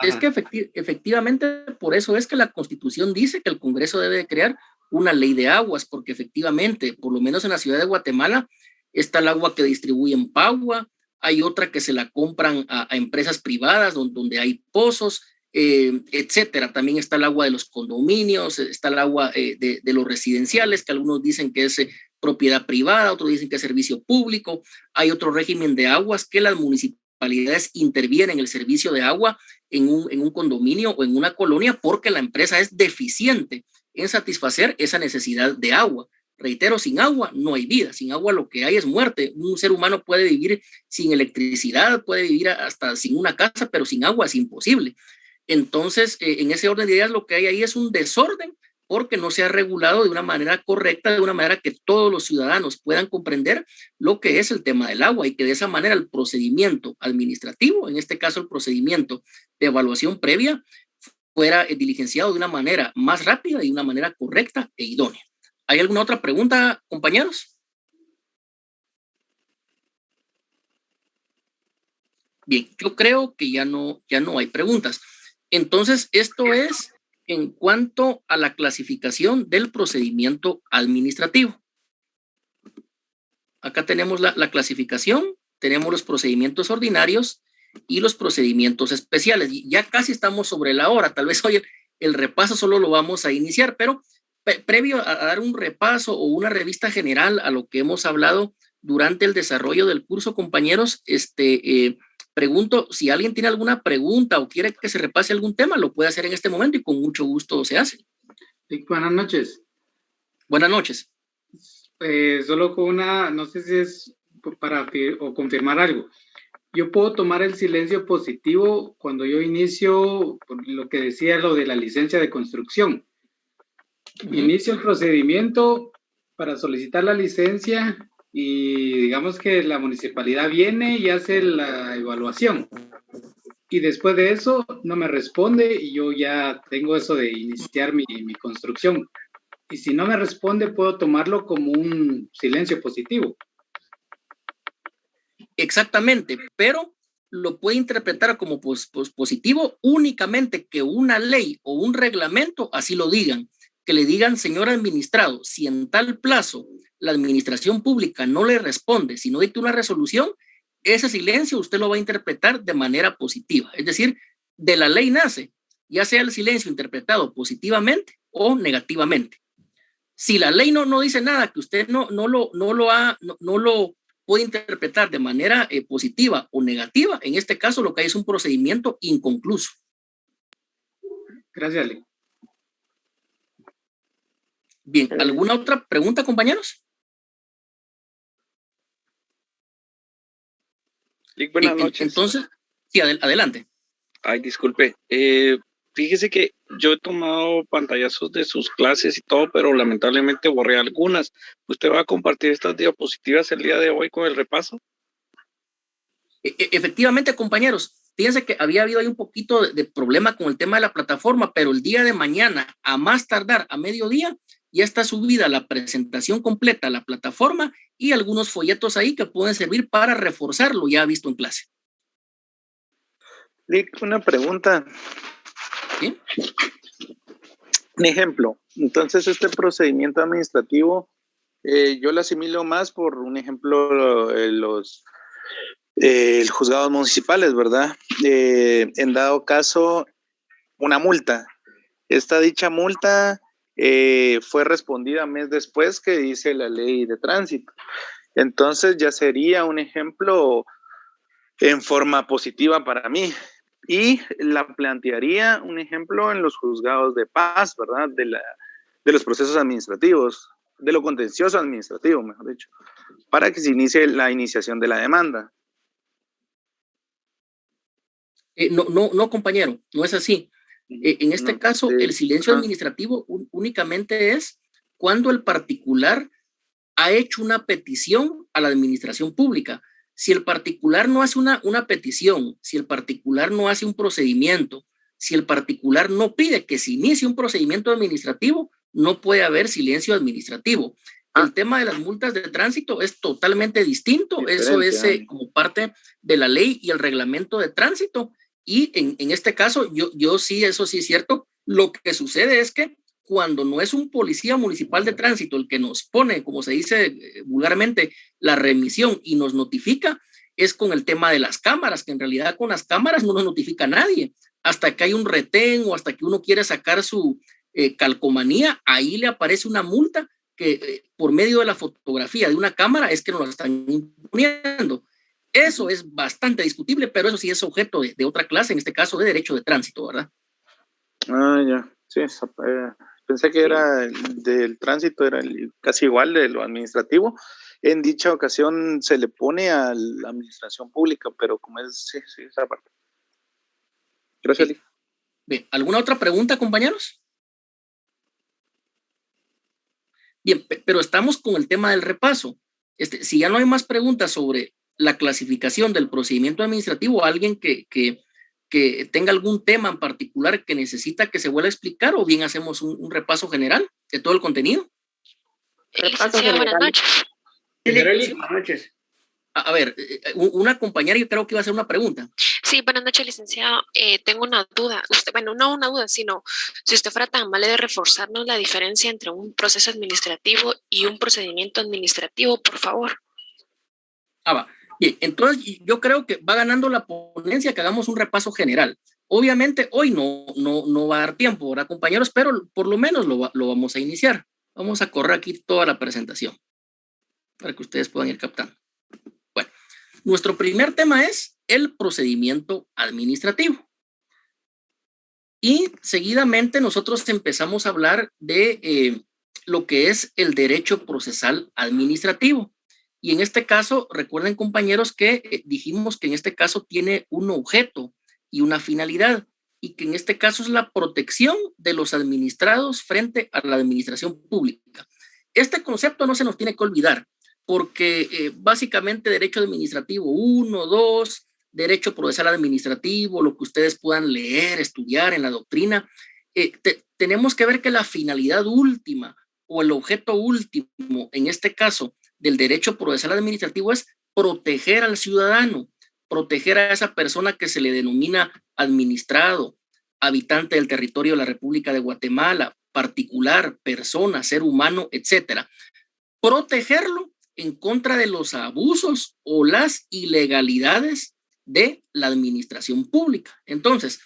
Es que efectivamente por eso es que la Constitución dice que el Congreso debe crear una ley de aguas, porque efectivamente, por lo menos en la ciudad de Guatemala, está el agua que distribuyen Pagua, hay otra que se la compran a empresas privadas donde hay pozos, etcétera. También está el agua de los condominios, está el agua de los residenciales, que algunos dicen que es propiedad privada, otros dicen que es servicio público. Hay otro régimen de aguas que las municipalidades intervienen en el servicio de agua en un condominio o en una colonia porque la empresa es deficiente en satisfacer esa necesidad de agua. Reitero, sin agua no hay vida, sin agua lo que hay es muerte. Un ser humano puede vivir sin electricidad, puede vivir hasta sin una casa, pero sin agua es imposible. Entonces, en ese orden de ideas lo que hay ahí es un desorden porque no se ha regulado de una manera correcta, de una manera que todos los ciudadanos puedan comprender lo que es el tema del agua y que de esa manera el procedimiento administrativo, en este caso el procedimiento de evaluación previa, fuera diligenciado de una manera más rápida y de una manera correcta e idónea. ¿Hay alguna otra pregunta, compañeros? Bien, yo creo que ya no hay preguntas. Entonces, esto es en cuanto a la clasificación del procedimiento administrativo. Acá tenemos la clasificación, tenemos los procedimientos ordinarios y los procedimientos especiales. Ya casi estamos sobre la hora, tal vez hoy el repaso solo lo vamos a iniciar, pero previo a dar un repaso o una revista general a lo que hemos hablado durante el desarrollo del curso, compañeros, pregunto, si alguien tiene alguna pregunta o quiere que se repase algún tema, lo puede hacer en este momento y con mucho gusto se hace. Sí, buenas noches. Buenas noches. Solo con una, no sé si es para o confirmar algo. Yo puedo tomar el silencio positivo cuando yo inicio, por lo que decía, lo de la licencia de construcción. Inicio el procedimiento para solicitar la licencia y digamos que la municipalidad viene y hace la evaluación. Y después de eso no me responde y yo ya tengo eso de iniciar mi construcción. Y si no me responde, puedo tomarlo como un silencio positivo. Exactamente, pero lo puede interpretar como positivo únicamente que una ley o un reglamento así lo digan. Que le digan, señor administrado, si en tal plazo la administración pública no le responde, si no dicta una resolución, ese silencio usted lo va a interpretar de manera positiva. Es decir, de la ley nace, ya sea el silencio interpretado positivamente o negativamente. Si la ley no dice nada, que usted no lo puede interpretar de manera positiva o negativa, en este caso lo que hay es un procedimiento inconcluso. Gracias, Lee. Bien, ¿alguna otra pregunta, compañeros? Buenas noches. Entonces, sí, adelante. Ay, disculpe. Fíjese que yo he tomado pantallazos de sus clases y todo, pero lamentablemente borré algunas. ¿Usted va a compartir estas diapositivas el día de hoy con el repaso? Efectivamente, compañeros. Fíjense que había habido ahí un poquito de problema con el tema de la plataforma, pero el día de mañana, a más tardar a mediodía, ya está subida la presentación completa a la plataforma y algunos folletos ahí que pueden servir para reforzar lo ya visto en clase. Lick, una pregunta. ¿Sí? Un ejemplo. Entonces, este procedimiento administrativo, yo lo asimilo más por un ejemplo, los juzgados municipales, ¿verdad? En dado caso, una multa. Esta dicha multa fue respondida mes después que dice la ley de tránsito. Entonces ya sería un ejemplo en forma positiva para mí. Y la plantearía un ejemplo en los juzgados de paz, ¿verdad? De los procesos administrativos, de lo contencioso administrativo, mejor dicho, para que se inicie la iniciación de la demanda. No, compañero, no es así. En este caso, el silencio administrativo únicamente es cuando el particular ha hecho una petición a la administración pública. Si el particular no hace una petición, si el particular no hace un procedimiento, si el particular no pide que se inicie un procedimiento administrativo, no puede haber silencio administrativo. El tema de las multas de tránsito es totalmente distinto. Eso es como parte de la ley y el reglamento de tránsito. Y en este caso, yo sí, eso sí es cierto. Lo que sucede es que cuando no es un policía municipal de tránsito el que nos pone, como se dice vulgarmente, la remisión y nos notifica, es con el tema de las cámaras, que en realidad con las cámaras no nos notifica a nadie. Hasta que hay un retén o hasta que uno quiere sacar su calcomanía, ahí le aparece una multa que por medio de la fotografía de una cámara es que nos la están imponiendo. Eso es bastante discutible, pero eso sí es objeto de otra clase, en este caso de derecho de tránsito, ¿verdad? Ah, ya, sí, pensé que era del tránsito, era casi igual de lo administrativo. En dicha ocasión se le pone a la administración pública, pero como es, sí, esa parte. Gracias, Lee. Bien, ¿alguna otra pregunta, compañeros? Bien, pero estamos con el tema del repaso. Si ya no hay más preguntas sobre la clasificación del procedimiento administrativo, alguien que tenga algún tema en particular que necesita que se vuelva a explicar, o bien hacemos un repaso general de todo el contenido. Licenciado, buenas noches. Buenas noches. A ver, una compañera yo creo que iba a hacer una pregunta. Sí, buenas noches, licenciado. Tengo una duda. Bueno, no una duda, sino si usted fuera tan amable de reforzarnos la diferencia entre un proceso administrativo y un procedimiento administrativo, por favor. Va. Bien, entonces yo creo que va ganando la ponencia que hagamos un repaso general. Obviamente hoy no va a dar tiempo, ¿verdad, compañeros? Pero por lo menos lo vamos a iniciar. Vamos a correr aquí toda la presentación para que ustedes puedan ir captando. Bueno, Nuestro primer tema es el procedimiento administrativo. Y seguidamente nosotros empezamos a hablar de lo que es el derecho procesal administrativo. Y en este caso, recuerden compañeros que dijimos que en este caso tiene un objeto y una finalidad, y que en este caso es la protección de los administrados frente a la administración pública. Este concepto no se nos tiene que olvidar, porque básicamente derecho administrativo 1, 2, derecho procesal administrativo, lo que ustedes puedan leer, estudiar en la doctrina, tenemos que ver que la finalidad última o el objeto último, en este caso, del derecho procesal administrativo es proteger al ciudadano, proteger a esa persona que se le denomina administrado, habitante del territorio de la República de Guatemala, particular, persona, ser humano, etcétera. Protegerlo en contra de los abusos o las ilegalidades de la administración pública. Entonces,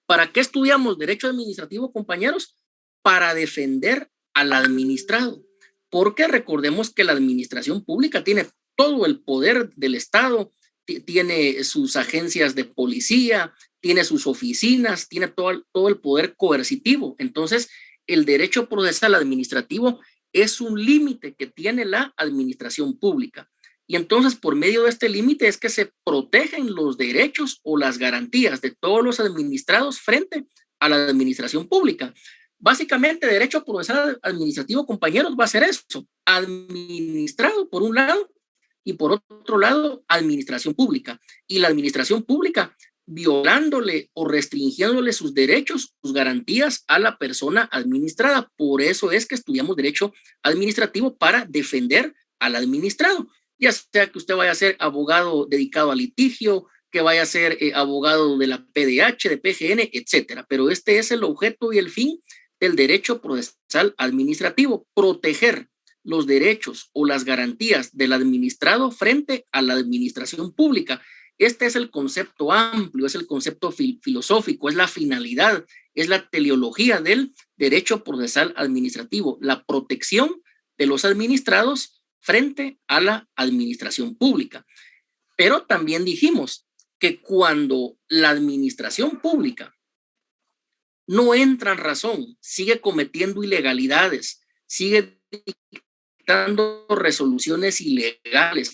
¿para qué estudiamos derecho administrativo, compañeros? Para defender al administrado, porque recordemos que la administración pública tiene todo el poder del Estado, tiene sus agencias de policía, tiene sus oficinas, tiene todo el poder coercitivo. Entonces, el derecho procesal administrativo es un límite que tiene la administración pública. Y entonces, por medio de este límite es que se protegen los derechos o las garantías de todos los administrados frente a la administración pública. Básicamente, derecho procesal administrativo, compañeros, va a ser eso: administrado por un lado y por otro lado, administración pública. Y la administración pública violándole o restringiéndole sus derechos, sus garantías a la persona administrada. Por eso es que estudiamos derecho administrativo, para defender al administrado. Ya sea que usted vaya a ser abogado dedicado al litigio, que vaya a ser abogado de la PDH, de PGN, etcétera. Pero este es el objeto y el fin del derecho procesal administrativo: proteger los derechos o las garantías del administrado frente a la administración pública. Este es el concepto amplio, es el concepto filosófico, es la finalidad, es la teleología del derecho procesal administrativo: la protección de los administrados frente a la administración pública. Pero también dijimos que cuando la administración pública no entra en razón, sigue cometiendo ilegalidades, sigue dando resoluciones ilegales,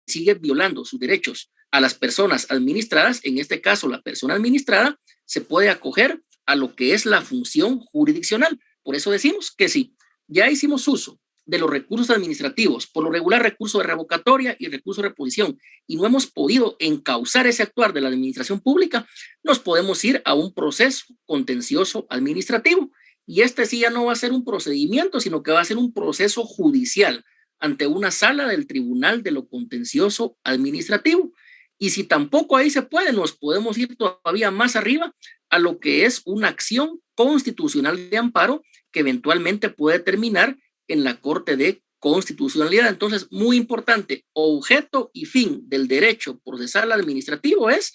sigue violando sus derechos a las personas administradas, en este caso la persona administrada se puede acoger a lo que es la función jurisdiccional. Por eso decimos que si ya hicimos uso de los recursos administrativos, por lo regular recurso de revocatoria y recurso de reposición, y no hemos podido encauzar ese actuar de la administración pública, nos podemos ir a un proceso contencioso administrativo. Y este sí ya no va a ser un procedimiento, sino que va a ser un proceso judicial ante una sala del Tribunal de lo Contencioso Administrativo. Y si tampoco ahí se puede, nos podemos ir todavía más arriba a lo que es una acción constitucional de amparo que eventualmente puede terminar en la Corte de Constitucionalidad. Entonces, muy importante, objeto y fin del derecho procesal administrativo es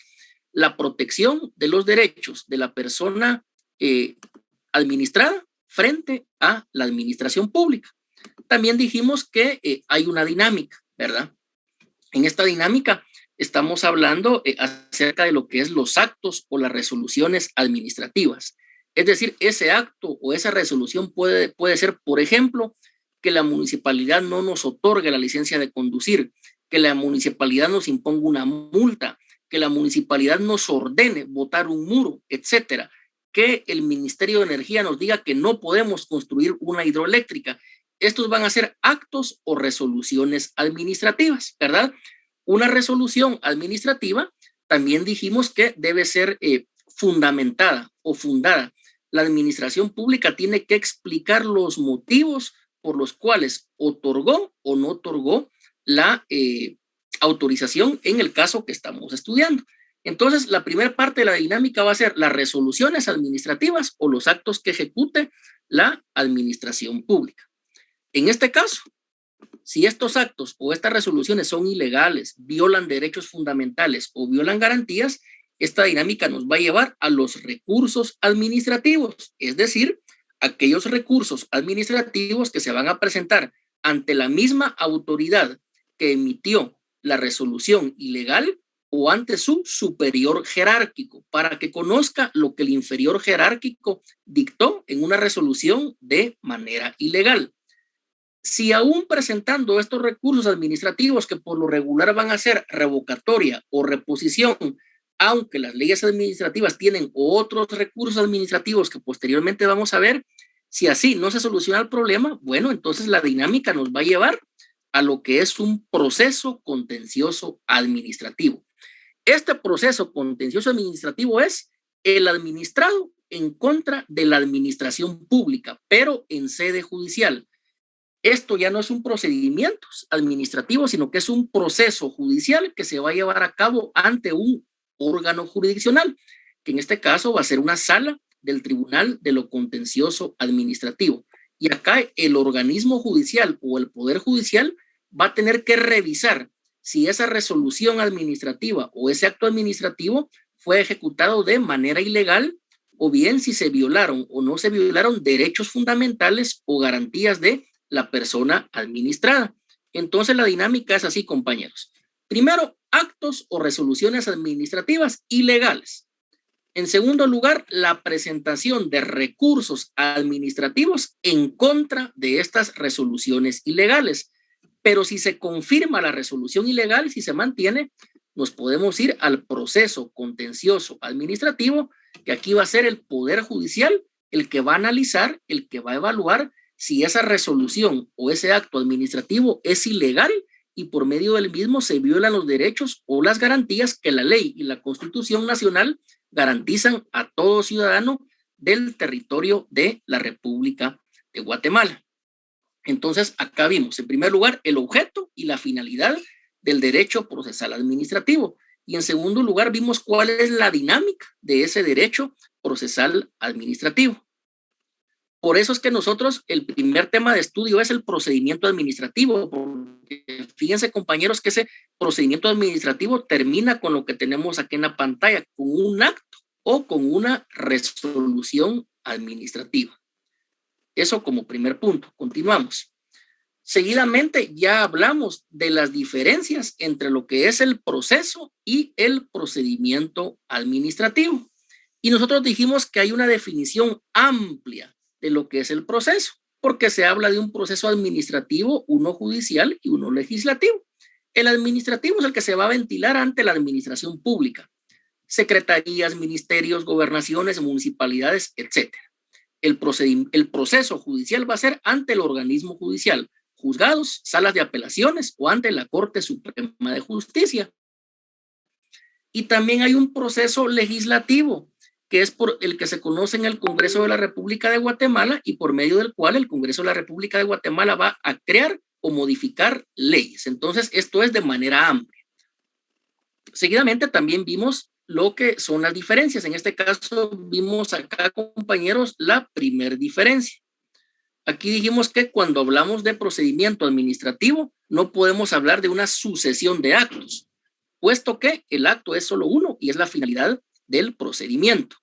la protección de los derechos de la persona administrada frente a la administración pública. También dijimos que hay una dinámica, ¿verdad? En esta dinámica estamos hablando acerca de lo que es los actos o las resoluciones administrativas. Es decir, ese acto o esa resolución puede ser, por ejemplo, que la municipalidad no nos otorgue la licencia de conducir, que la municipalidad nos imponga una multa, que la municipalidad nos ordene botar un muro, etcétera, que el Ministerio de Energía nos diga que no podemos construir una hidroeléctrica. Estos van a ser actos o resoluciones administrativas, ¿verdad? Una resolución administrativa también dijimos que debe ser fundamentada o fundada. La administración pública tiene que explicar los motivos por los cuales otorgó o no otorgó la autorización en el caso que estamos estudiando. Entonces, la primera parte de la dinámica va a ser las resoluciones administrativas o los actos que ejecute la administración pública. En este caso, si estos actos o estas resoluciones son ilegales, violan derechos fundamentales o violan garantías, esta dinámica nos va a llevar a los recursos administrativos, es decir, aquellos recursos administrativos que se van a presentar ante la misma autoridad que emitió la resolución ilegal o ante su superior jerárquico, para que conozca lo que el inferior jerárquico dictó en una resolución de manera ilegal. Si aún presentando estos recursos administrativos, que por lo regular van a ser revocatoria o reposición, aunque las leyes administrativas tienen otros recursos administrativos que posteriormente vamos a ver, si así no se soluciona el problema, bueno, entonces la dinámica nos va a llevar a lo que es un proceso contencioso administrativo. Este proceso contencioso administrativo es el administrado en contra de la administración pública, pero en sede judicial. Esto ya no es un procedimiento administrativo, sino que es un proceso judicial que se va a llevar a cabo ante un órgano jurisdiccional, que en este caso va a ser una sala del Tribunal de lo Contencioso Administrativo. Y acá el organismo judicial o el Poder Judicial va a tener que revisar si esa resolución administrativa o ese acto administrativo fue ejecutado de manera ilegal, o bien si se violaron o no se violaron derechos fundamentales o garantías de la persona administrada. Entonces la dinámica es así, compañeros. Primero, actos o resoluciones administrativas ilegales. En segundo lugar, la presentación de recursos administrativos en contra de estas resoluciones ilegales. Pero si se confirma la resolución ilegal, si se mantiene, nos podemos ir al proceso contencioso administrativo, que aquí va a ser el Poder Judicial el que va a analizar, el que va a evaluar si esa resolución o ese acto administrativo es ilegal y por medio del mismo se violan los derechos o las garantías que la ley y la Constitución Nacional garantizan a todo ciudadano del territorio de la República de Guatemala. Entonces, acá vimos, en primer lugar, el objeto y la finalidad del derecho procesal administrativo. Y en segundo lugar, vimos cuál es la dinámica de ese derecho procesal administrativo. Por eso es que nosotros, el primer tema de estudio es el procedimiento administrativo, porque fíjense, compañeros, que ese procedimiento administrativo termina con lo que tenemos aquí en la pantalla, con un acto o con una resolución administrativa. Eso como primer punto. Continuamos. Seguidamente ya hablamos de las diferencias entre lo que es el proceso y el procedimiento administrativo. Y nosotros dijimos que hay una definición amplia de lo que es el proceso, porque se habla de un proceso administrativo, uno judicial y uno legislativo. El administrativo es el que se va a ventilar ante la administración pública, secretarías, ministerios, gobernaciones, municipalidades, etc. El proceso judicial va a ser ante el organismo judicial, juzgados, salas de apelaciones o ante la Corte Suprema de Justicia. Y también hay un proceso legislativo, que es por el que se conoce en el Congreso de la República de Guatemala y por medio del cual el Congreso de la República de Guatemala va a crear o modificar leyes. Entonces, esto es de manera amplia. Seguidamente también vimos lo que son las diferencias. En este caso vimos acá, compañeros, la primer diferencia. Aquí dijimos que cuando hablamos de procedimiento administrativo no podemos hablar de una sucesión de actos, puesto que el acto es solo uno y es la finalidad del procedimiento.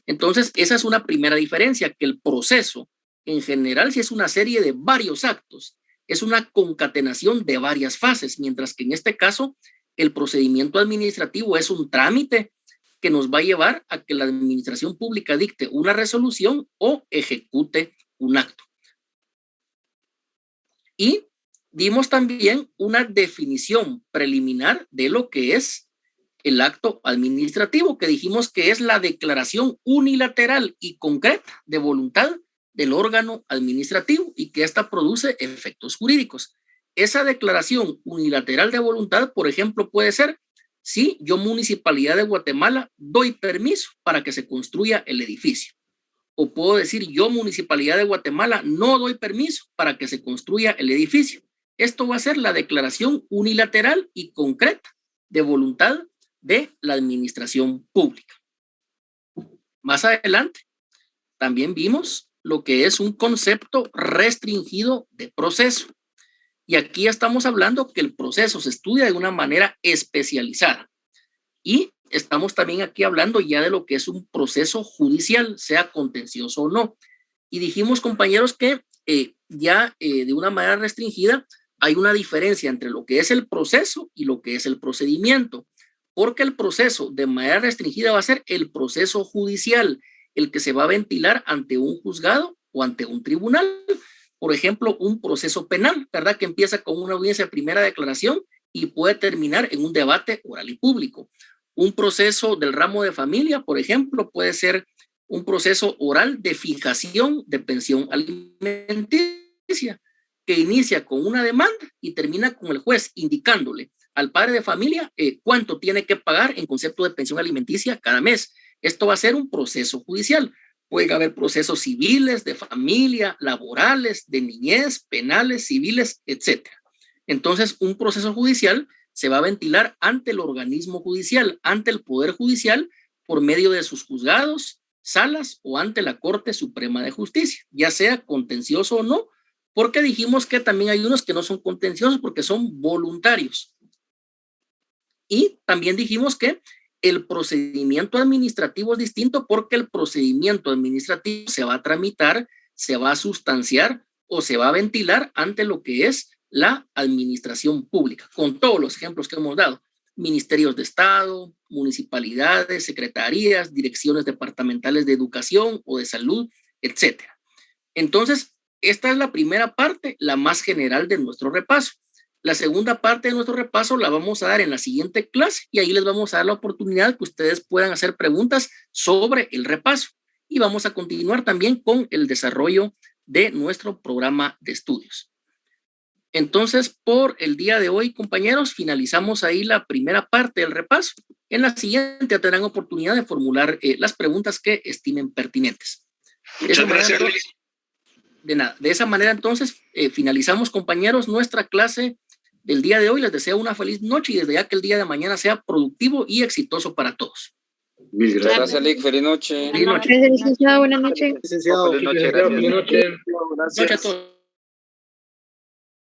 Entonces, esa es una primera diferencia, que el proceso en general sí es una serie de varios actos, es una concatenación de varias fases, mientras que en este caso el procedimiento administrativo es un trámite que nos va a llevar a que la administración pública dicte una resolución o ejecute un acto. Y dimos también una definición preliminar de lo que es el acto administrativo, que dijimos que es la declaración unilateral y concreta de voluntad del órgano administrativo y que ésta produce efectos jurídicos. Esa declaración unilateral de voluntad, por ejemplo, puede ser: si yo, Municipalidad de Guatemala, doy permiso para que se construya el edificio. O puedo decir: yo, Municipalidad de Guatemala, no doy permiso para que se construya el edificio. Esto va a ser la declaración unilateral y concreta de voluntad de la administración pública. Más adelante, también vimos lo que es un concepto restringido de proceso. Y aquí estamos hablando que el proceso se estudia de una manera especializada. Y estamos también aquí hablando ya de lo que es un proceso judicial, sea contencioso o no. Y dijimos, compañeros, que de una manera restringida hay una diferencia entre lo que es el proceso y lo que es el procedimiento, porque el proceso de manera restringida va a ser el proceso judicial, el que se va a ventilar ante un juzgado o ante un tribunal. Por ejemplo, un proceso penal, ¿verdad? Que empieza con una audiencia de primera declaración y puede terminar en un debate oral y público. Un proceso del ramo de familia, por ejemplo, puede ser un proceso oral de fijación de pensión alimenticia, que inicia con una demanda y termina con el juez indicándole al padre de familia cuánto tiene que pagar en concepto de pensión alimenticia cada mes. Esto va a ser un proceso judicial. Puede haber procesos civiles, de familia, laborales, de niñez, penales, civiles, etc. Entonces, un proceso judicial se va a ventilar ante el organismo judicial, ante el Poder Judicial, por medio de sus juzgados, salas o ante la Corte Suprema de Justicia, ya sea contencioso o no, porque dijimos que también hay unos que no son contenciosos porque son voluntarios. Y también dijimos que el procedimiento administrativo es distinto porque el procedimiento administrativo se va a tramitar, se va a sustanciar o se va a ventilar ante lo que es la administración pública, con todos los ejemplos que hemos dado. Ministerios de Estado, municipalidades, secretarías, direcciones departamentales de educación o de salud, etc. Entonces, esta es la primera parte, la más general de nuestro repaso. La segunda parte de nuestro repaso la vamos a dar en la siguiente clase y ahí les vamos a dar la oportunidad que ustedes puedan hacer preguntas sobre el repaso. Y vamos a continuar también con el desarrollo de nuestro programa de estudios. Entonces, por el día de hoy, compañeros, finalizamos ahí la primera parte del repaso. En la siguiente tendrán oportunidad de formular las preguntas que estimen pertinentes. Muchas gracias, Luis. De nada. De esa manera, entonces, finalizamos, compañeros, nuestra clase del día de hoy. Les deseo una feliz noche y desde ya que el día de mañana sea productivo y exitoso para todos. Mil gracias. Gracias, Lick. Feliz noche. Feliz noche. Gracias, licenciado. Buenas noches. Licenciado, Feliz noche, gracias. Buenas noches a todos.